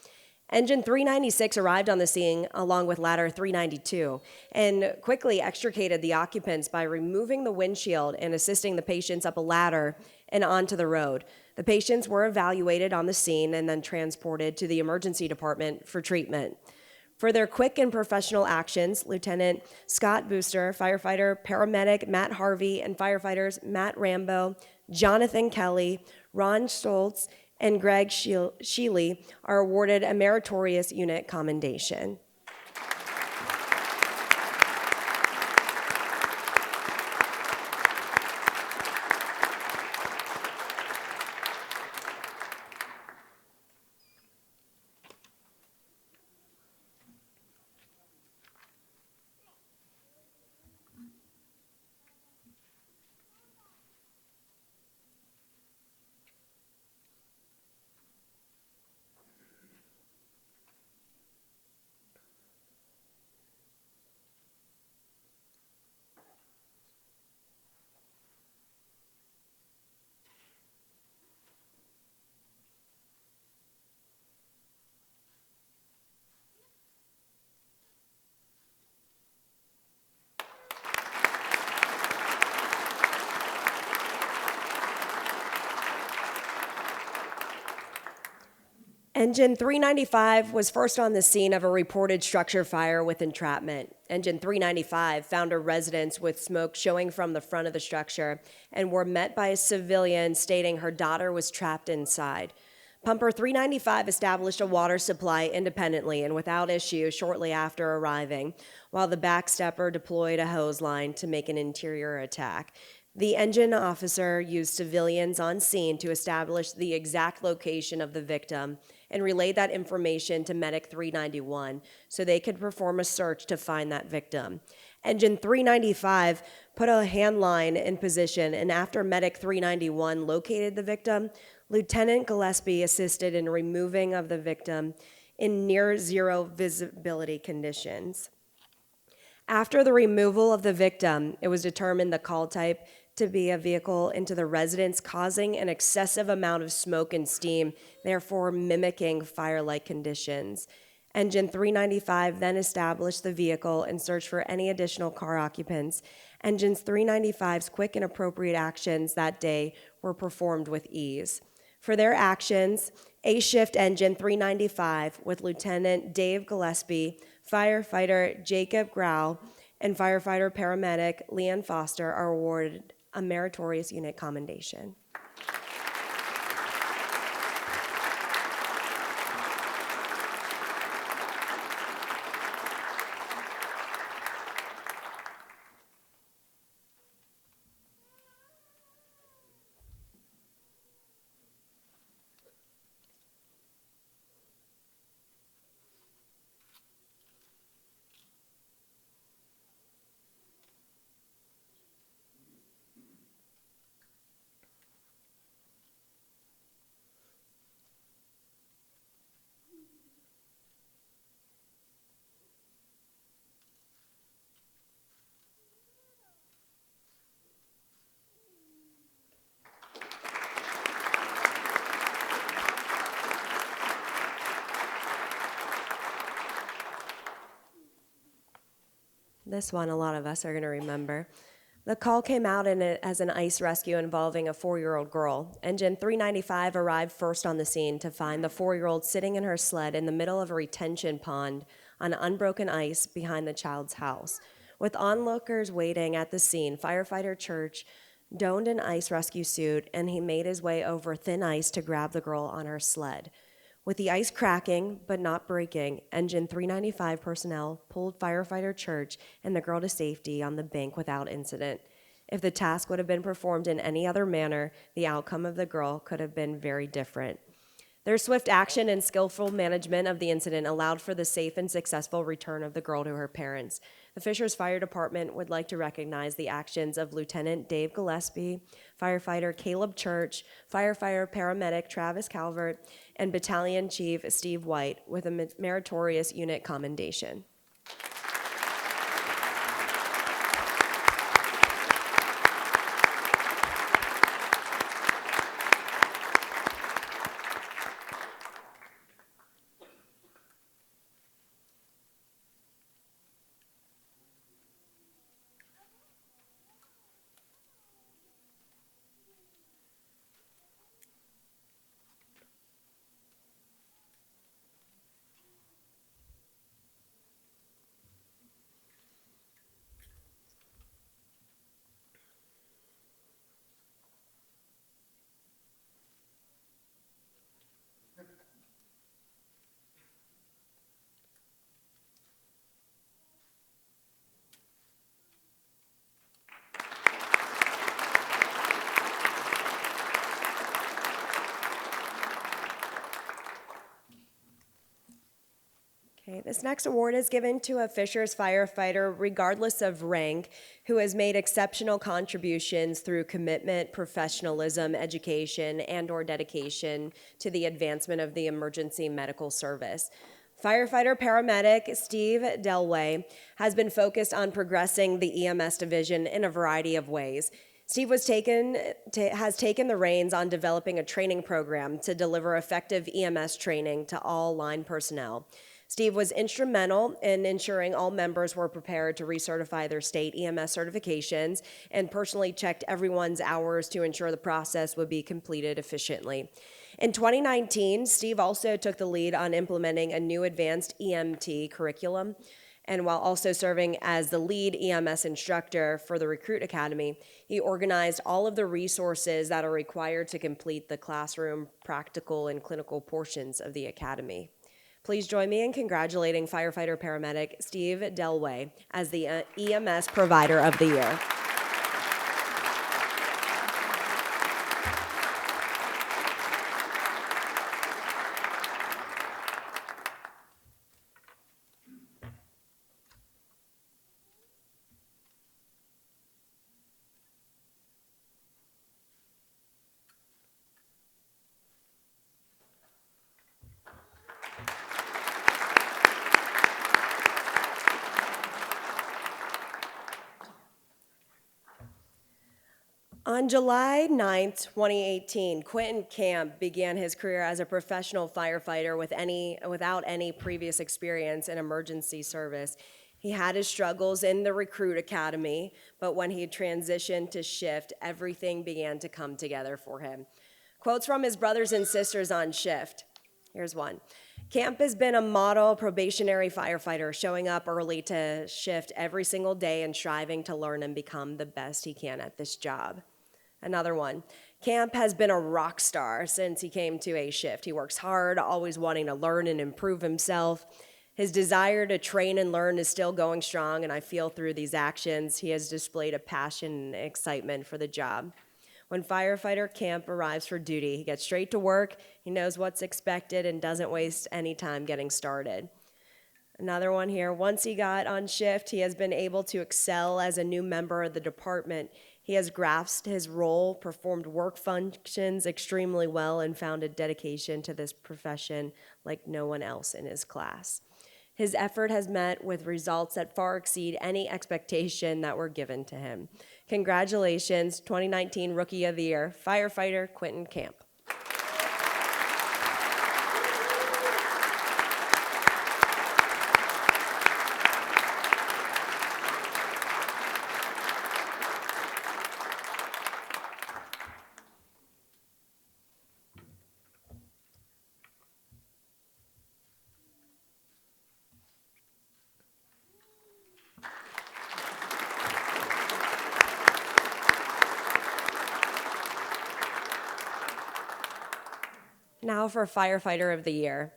Engine 396 arrived on the scene along with ladder 392 and quickly extricated the occupants by removing the windshield and assisting the patients up a ladder and onto the road. The patients were evaluated on the scene and then transported to the emergency department for treatment. For their quick and professional actions, Lieutenant Scott Booster, firefighter, paramedic Matt Harvey, and firefighters Matt Rambo, Jonathan Kelly, Ron Stoltz, and Greg Sheely are awarded a meritorious unit commendation. Engine 395 was first on the scene of a reported structure fire with entrapment. Engine 395 found a residence with smoke showing from the front of the structure and were met by a civilian stating her daughter was trapped inside. Pumper 395 established a water supply independently and without issue shortly after arriving, while the backstepper deployed a hose line to make an interior attack. The engine officer used civilians on scene to establish the exact location of the victim and relayed that information to Medic 391 so they could perform a search to find that victim. Engine 395 put a hand line in position, and after Medic 391 located the victim, Lieutenant Gillespie assisted in removing of the victim in near zero visibility conditions. After the removal of the victim, it was determined the call type to be a vehicle into the residence, causing an excessive amount of smoke and steam, therefore mimicking fire-like conditions. Engine 395 then established the vehicle and searched for any additional car occupants. Engine 395's quick and appropriate actions that day were performed with ease. For their actions, A-Shift Engine 395 with Lieutenant Dave Gillespie, firefighter Jacob Grau, and firefighter paramedic Leanne Foster are awarded a meritorious unit commendation. This one a lot of us are going to remember. The call came out as an ice rescue involving a 4-year-old girl. Engine 395 arrived first on the scene to find the 4-year-old sitting in her sled in the middle of a retention pond on unbroken ice behind the child's house. With onlookers waiting at the scene, firefighter Church donned an ice rescue suit and he made his way over thin ice to grab the girl on her sled. With the ice cracking but not breaking, Engine 395 personnel pulled firefighter Church and the girl to safety on the bank without incident. If the task would have been performed in any other manner, the outcome of the girl could have been very different. Their swift action and skillful management of the incident allowed for the safe and successful return of the girl to her parents. the Fishers Fire Department would like to recognize the actions of Lieutenant Dave Gillespie, firefighter Caleb Church, firefighter paramedic Travis Calvert, and Battalion Chief Steve White with a meritorious unit commendation. Okay, this next award is given to a Fishers firefighter, regardless of rank, who has made exceptional contributions through commitment, professionalism, education, and/or dedication to the advancement of the emergency medical service. Firefighter paramedic Steve Delway has been focused on progressing the EMS division in a variety of ways. Steve has taken the reins on developing a training program to deliver effective EMS training to all line personnel. Steve was instrumental in ensuring all members were prepared to recertify their state EMS certifications and personally checked everyone's hours to ensure the process would be completed efficiently. In 2019, Steve also took the lead on implementing a new advanced EMT curriculum. And while also serving as the lead EMS instructor for the Recruit Academy, he organized all of the resources that are required to complete the classroom, practical, and clinical portions of the academy. Please join me in congratulating firefighter paramedic Steve Delway as the EMS Provider of the Year. On July 9th, 2018, Quentin Camp began his career as a professional firefighter without any previous experience in emergency service. He had his struggles in the Recruit Academy, but when he transitioned to shift, everything began to come together for him. Quotes from his brothers and sisters on shift. Here's one. Camp has been a model probationary firefighter, showing up early to shift every single day and striving to learn and become the best he can at this job. Another one. Camp has been a rock star since he came to a shift. He works hard, always wanting to learn and improve himself. His desire to train and learn is still going strong, and I feel through these actions he has displayed a passion and excitement for the job. When firefighter Camp arrives for duty, he gets straight to work, he knows what's expected, and doesn't waste any time getting started. Another one here. Once he got on shift, he has been able to excel as a new member of the department. He has grasped his role, performed work functions extremely well, and found a dedication to this profession like no one else in his class. His effort has met with results that far exceed any expectation that were given to him. Congratulations, 2019 Rookie of the Year, firefighter Quentin Camp. Now for Firefighter of the Year.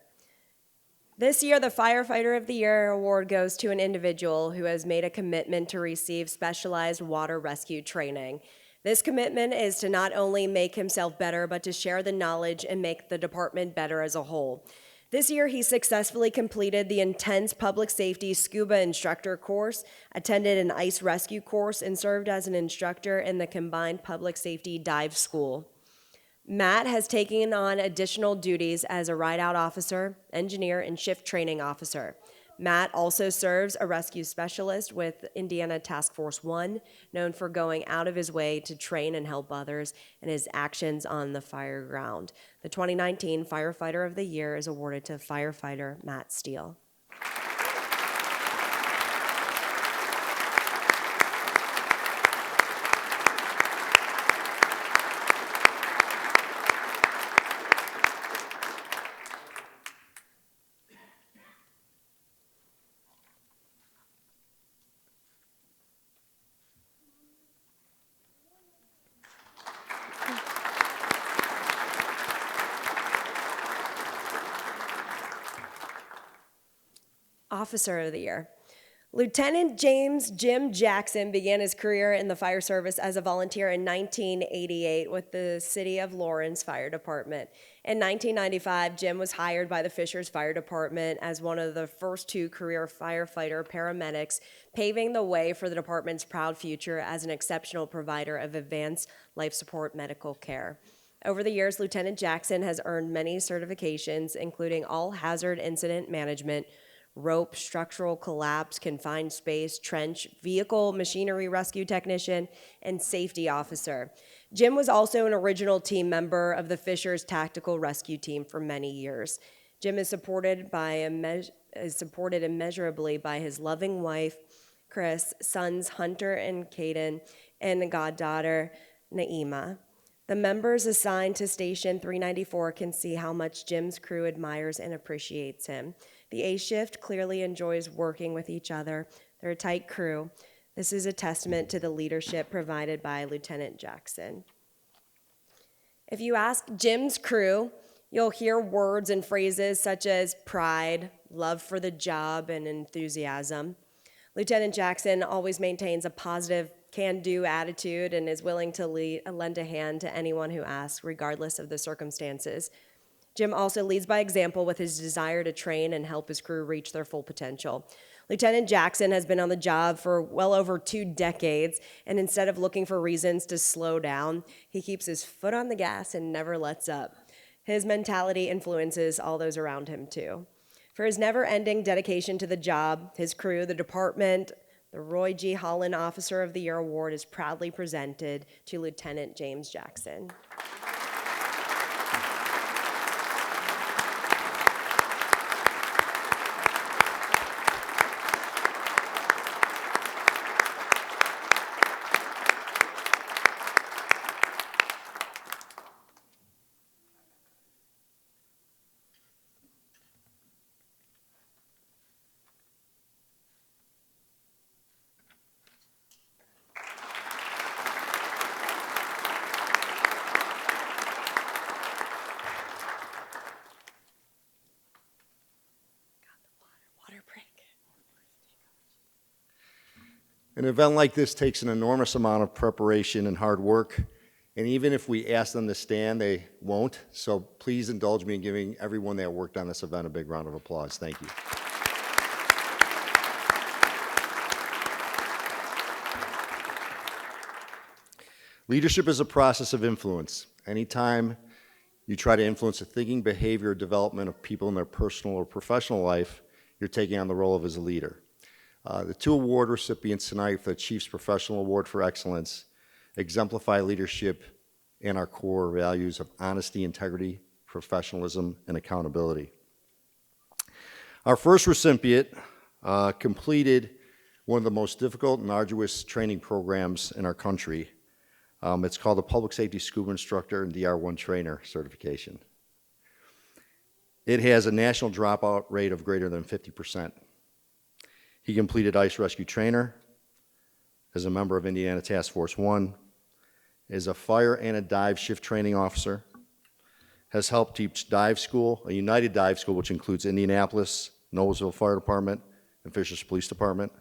This year, the Firefighter of the Year award goes to an individual who has made a commitment to receive specialized water rescue training. This commitment is to not only make himself better, but to share the knowledge and make the department better as a whole. This year, he successfully completed the intense public safety scuba instructor course, attended an ice rescue course, and served as an instructor in the combined public safety dive school. Matt has taken on additional duties as a ride-out officer, engineer, and shift training officer. Matt also serves a rescue specialist with Indiana Task Force 1, known for going out of his way to train and help others in his actions on the fire ground. The 2019 Firefighter of the Year is awarded to firefighter Matt Steele. Officer of the Year. Lieutenant James Jim Jackson began his career in the fire service as a volunteer in 1988 with the City of Lawrence Fire Department. In 1995, Jim was hired by the Fishers Fire Department as one of the first 2 career firefighter paramedics, paving the way for the department's proud future as an exceptional provider of advanced life support medical care. Over the years, Lieutenant Jackson has earned many certifications, including all hazard incident management, rope, structural collapse, confined space, trench, vehicle machinery rescue technician, and safety officer. Jim was also an original team member of the Fishers Tactical Rescue Team for many years. Jim is supported immeasurably by his loving wife, Chris, sons Hunter and Caden, and a goddaughter, Naima. The members assigned to Station 394 can see how much Jim's crew admires and appreciates him. The A shift clearly enjoys working with each other. They're a tight crew. This is a testament to the leadership provided by Lieutenant Jackson. If you ask Jim's crew, you'll hear words and phrases such as pride, love for the job, and enthusiasm. Lieutenant Jackson always maintains a positive can-do attitude and is willing to lend a hand to anyone who asks, regardless of the circumstances. Jim also leads by example with his desire to train and help his crew reach their full potential. Lieutenant Jackson has been on the job for well over 2 decades, and instead of looking for reasons to slow down, he keeps his foot on the gas and never lets up. His mentality influences all those around him, too. For his never-ending dedication to the job, his crew, the department, the Roy G. Holland Officer of the Year Award is proudly presented to Lieutenant James Jackson. An event like this takes an enormous amount of preparation and hard work, and even if we ask them to stand, they won't. So please indulge me in giving everyone that worked on this event a big round of applause. Thank you. Leadership is a process of influence. Anytime you try to influence the thinking, behavior, or development of people in their personal or professional life, you're taking on the role of as a leader. The 2 award recipients tonight for the Chief's Professional Award for Excellence exemplify leadership and our core values of honesty, integrity, professionalism, and accountability. Our first recipient completed one of the most difficult and arduous training programs in our country. It's called the Public Safety Scuba Instructor and DR1 Trainer certification. It has a national dropout rate of greater than 50%. He completed Ice Rescue Trainer, as a member of Indiana Task Force 1, is a fire and a dive shift training officer, has helped teach dive school, a United Dive School, which includes Indianapolis, Noblesville Fire Department, and Fishers Police Department.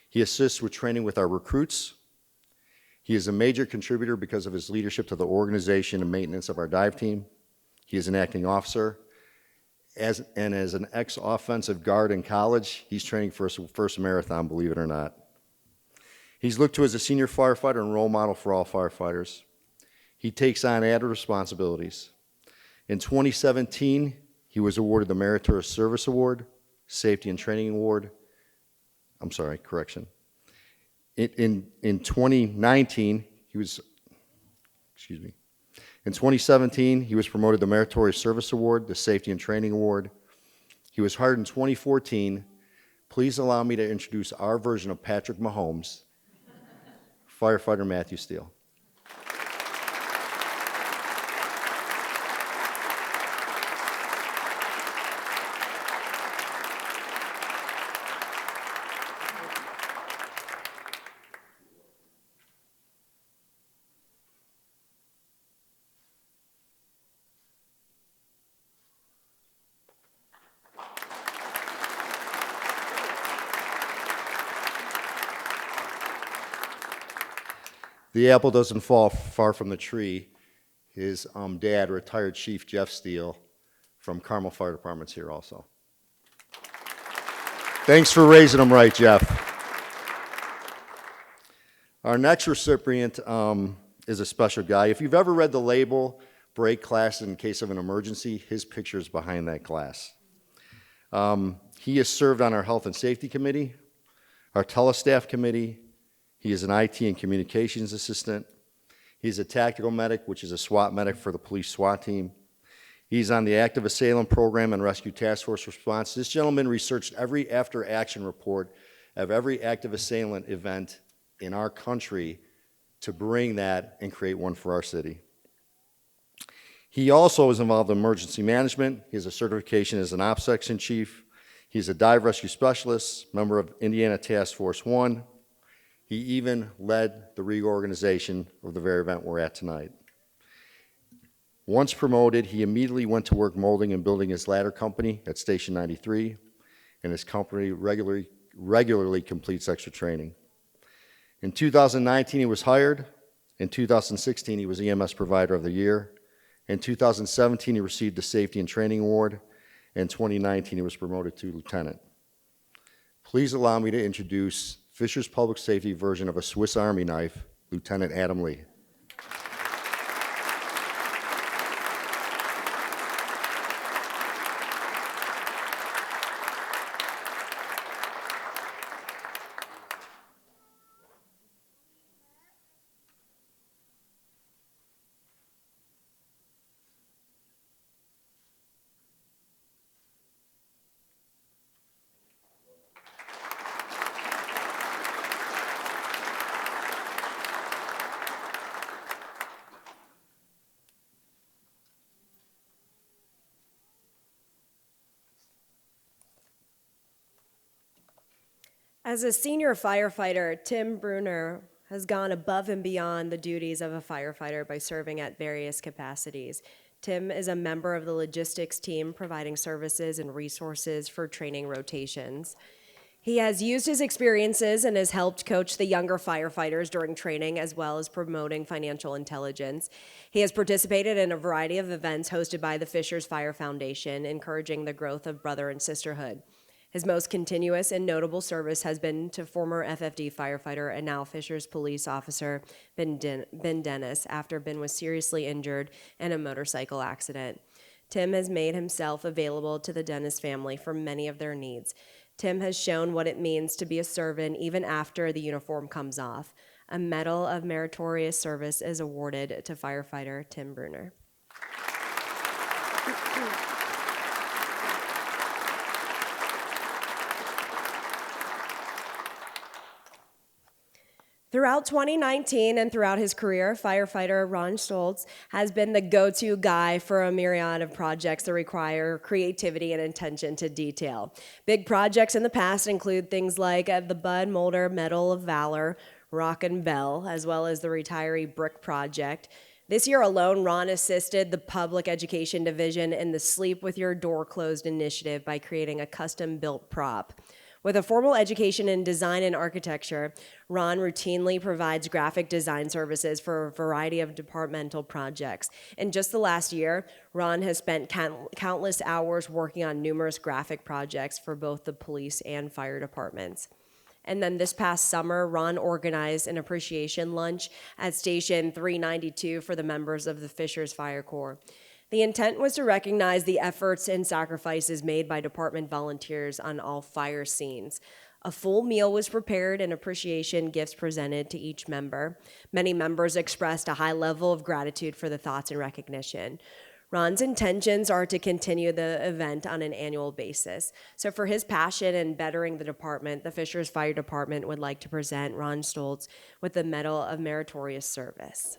He assists with training with our recruits. He is a major contributor because of his leadership to the organization and maintenance of our dive team. He is an acting officer, as an ex-offensive guard in college, he's training for his first marathon, believe it or not. He's looked to as a senior firefighter and role model for all firefighters. He takes on added responsibilities. In 2017, he was awarded the Meritorious Service Award, Safety and Training Award. I'm sorry, correction. In 2019, he was, excuse me. In 2017, he was promoted the Meritorious Service Award, the Safety and Training Award. He was hired in 2014. Please allow me to introduce our version of Patrick Mahomes, firefighter Matthew Steele. The apple doesn't fall far from the tree. His dad, retired Chief Jeff Steele from Carmel Fire Department's here also. Thanks for raising him right, Jeff. Our next recipient is a special guy. If you've ever read the label, break glass in case of an emergency, his picture is behind that glass. He has served on our Health and Safety Committee, our Telestaff Committee. He is an IT and communications assistant. He's a tactical medic, which is a SWAT medic for the police SWAT team. He's on the Active Assailant Program and Rescue Task Force response. This gentleman researched every after-action report of every active assailant event in our country to bring that and create one for our city. He also is involved in emergency management. He has a certification as an ops section chief. He's a dive rescue specialist, member of Indiana Task Force 1. He even led the reorganization of the very event we're at tonight. Once promoted, he immediately went to work molding and building his ladder company at Station 93, and his company regularly completes extra training. In 2019, he was hired. In 2016, he was EMS Provider of the Year. In 2017, he received the Safety and Training Award. In 2019, he was promoted to lieutenant. Please allow me to introduce Fisher's Public Safety version of a Swiss Army knife, Lieutenant Adam Lee. As a senior firefighter, Tim Bruner has gone above and beyond the duties of a firefighter by serving at various capacities. Tim is a member of the logistics team providing services and resources for training rotations. He has used his experiences and has helped coach the younger firefighters during training as well as promoting financial intelligence. He has participated in a variety of events hosted by the Fishers Fire Foundation, encouraging the growth of brother and sisterhood. His most continuous and notable service has been to former FFD firefighter and now Fishers police officer Ben Dennis after Ben was seriously injured in a motorcycle accident. Tim has made himself available to the Dennis family for many of their needs. Tim has shown what it means to be a servant even after the uniform comes off. A Medal of Meritorious Service is awarded to firefighter Tim Bruner. Throughout 2019 and throughout his career, firefighter Ron Stoltz has been the go-to guy for a myriad of projects that require creativity and attention to detail. Big projects in the past include things like the Bud Mulder Medal of Valor, Rock and Bell, as well as the Retiree Brick Project. This year alone, Ron assisted the Public Education Division in the Sleep with Your Door Closed initiative by creating a custom-built prop. With a formal education in design and architecture, Ron routinely provides graphic design services for a variety of departmental projects. In just the last year, Ron has spent countless hours working on numerous graphic projects for both the police and fire departments. And then this past summer, Ron organized an appreciation lunch at Station 392 for the members of the Fishers Fire Corps. The intent was to recognize the efforts and sacrifices made by department volunteers on all fire scenes. A full meal was prepared and appreciation gifts presented to each member. Many members expressed a high level of gratitude for the thoughts and recognition. Ron's intentions are to continue the event on an annual basis. So for his passion in bettering the department, the Fishers Fire Department would like to present Ron Stoltz with the Medal of Meritorious Service.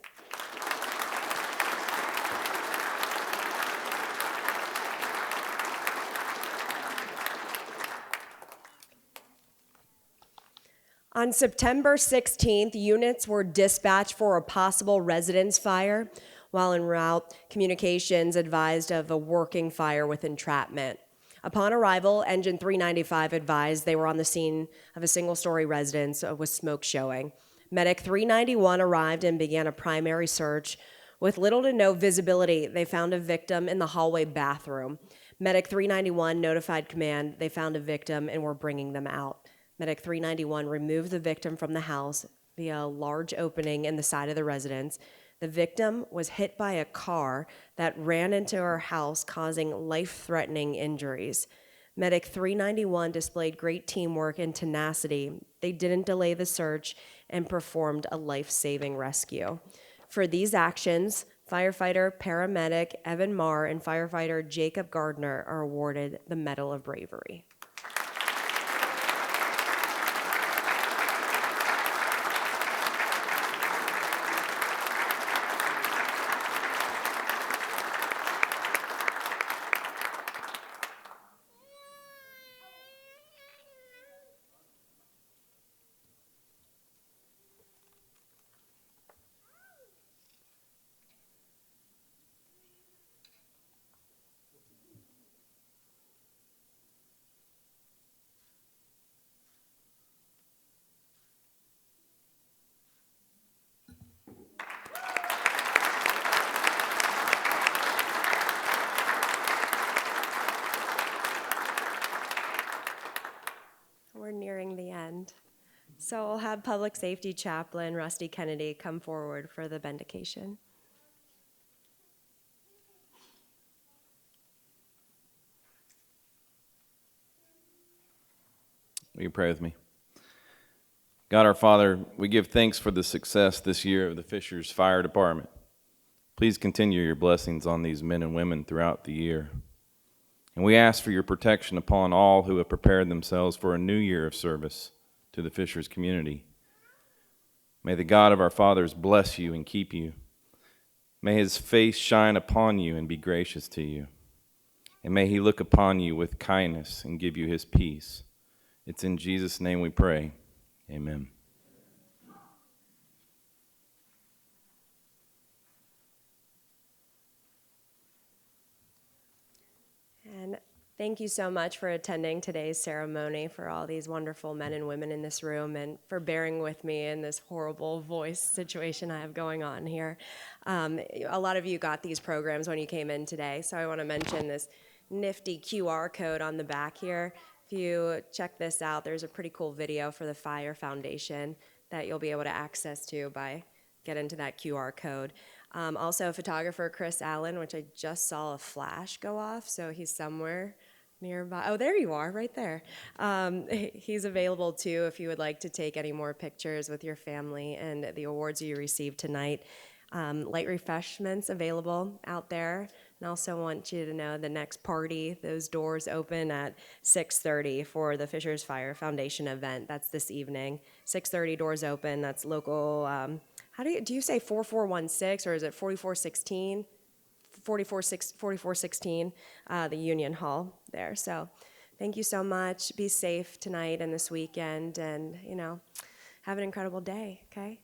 On September 16th, units were dispatched for a possible residence fire. While en route, communications advised of a working fire with entrapment. Upon arrival, Engine 395 advised they were on the scene of a single-story residence with smoke showing. Medic 391 arrived and began a primary search. With little to no visibility, they found a victim in the hallway bathroom. Medic 391 notified command they found a victim and were bringing them out. Medic 391 removed the victim from the house via a large opening in the side of the residence. The victim was hit by a car that ran into her house, causing life-threatening injuries. Medic 391 displayed great teamwork and tenacity. They didn't delay the search and performed a life-saving rescue. For these actions, firefighter paramedic Evan Marr and firefighter Jacob Gardner are awarded the Medal of Bravery. We're nearing the end. So I'll have Public Safety Chaplain Rusty Kennedy come forward for the bendication. Will you pray with me? God our Father, we give thanks for the success this year of the Fishers Fire Department. Please continue your blessings on these men and women throughout the year. And we ask for your protection upon all who have prepared themselves for a new year of service to the Fishers community. May the God of our fathers bless you and keep you. May his face shine upon you and be gracious to you. And may he look upon you with kindness and give you his peace. It's in Jesus' name we pray. Amen. And thank you so much for attending today's ceremony, for all these wonderful men and women in this room, and for bearing with me in this horrible voice situation I have going on here. A lot of you got these programs when you came in today, so I want to mention this nifty QR code on the back here. If you check this out, there's a pretty cool video for the Fire Foundation that you'll be able to access to by getting to that QR code. Also, photographer Chris Allen, which I just saw a flash go off, so he's somewhere nearby. Oh, there you are, right there. He's available too if you would like to take any more pictures with your family and the awards you received tonight. Light refreshments available out there. And I also want you to know the next party, those doors open at 6:30 for the Fishers Fire Foundation event. That's this evening. 6:30 doors open. That's local. How do you say 4416 or is it 4416? 4416, the Union Hall there. So thank you so much. Be safe tonight and this weekend, and have an incredible day, okay?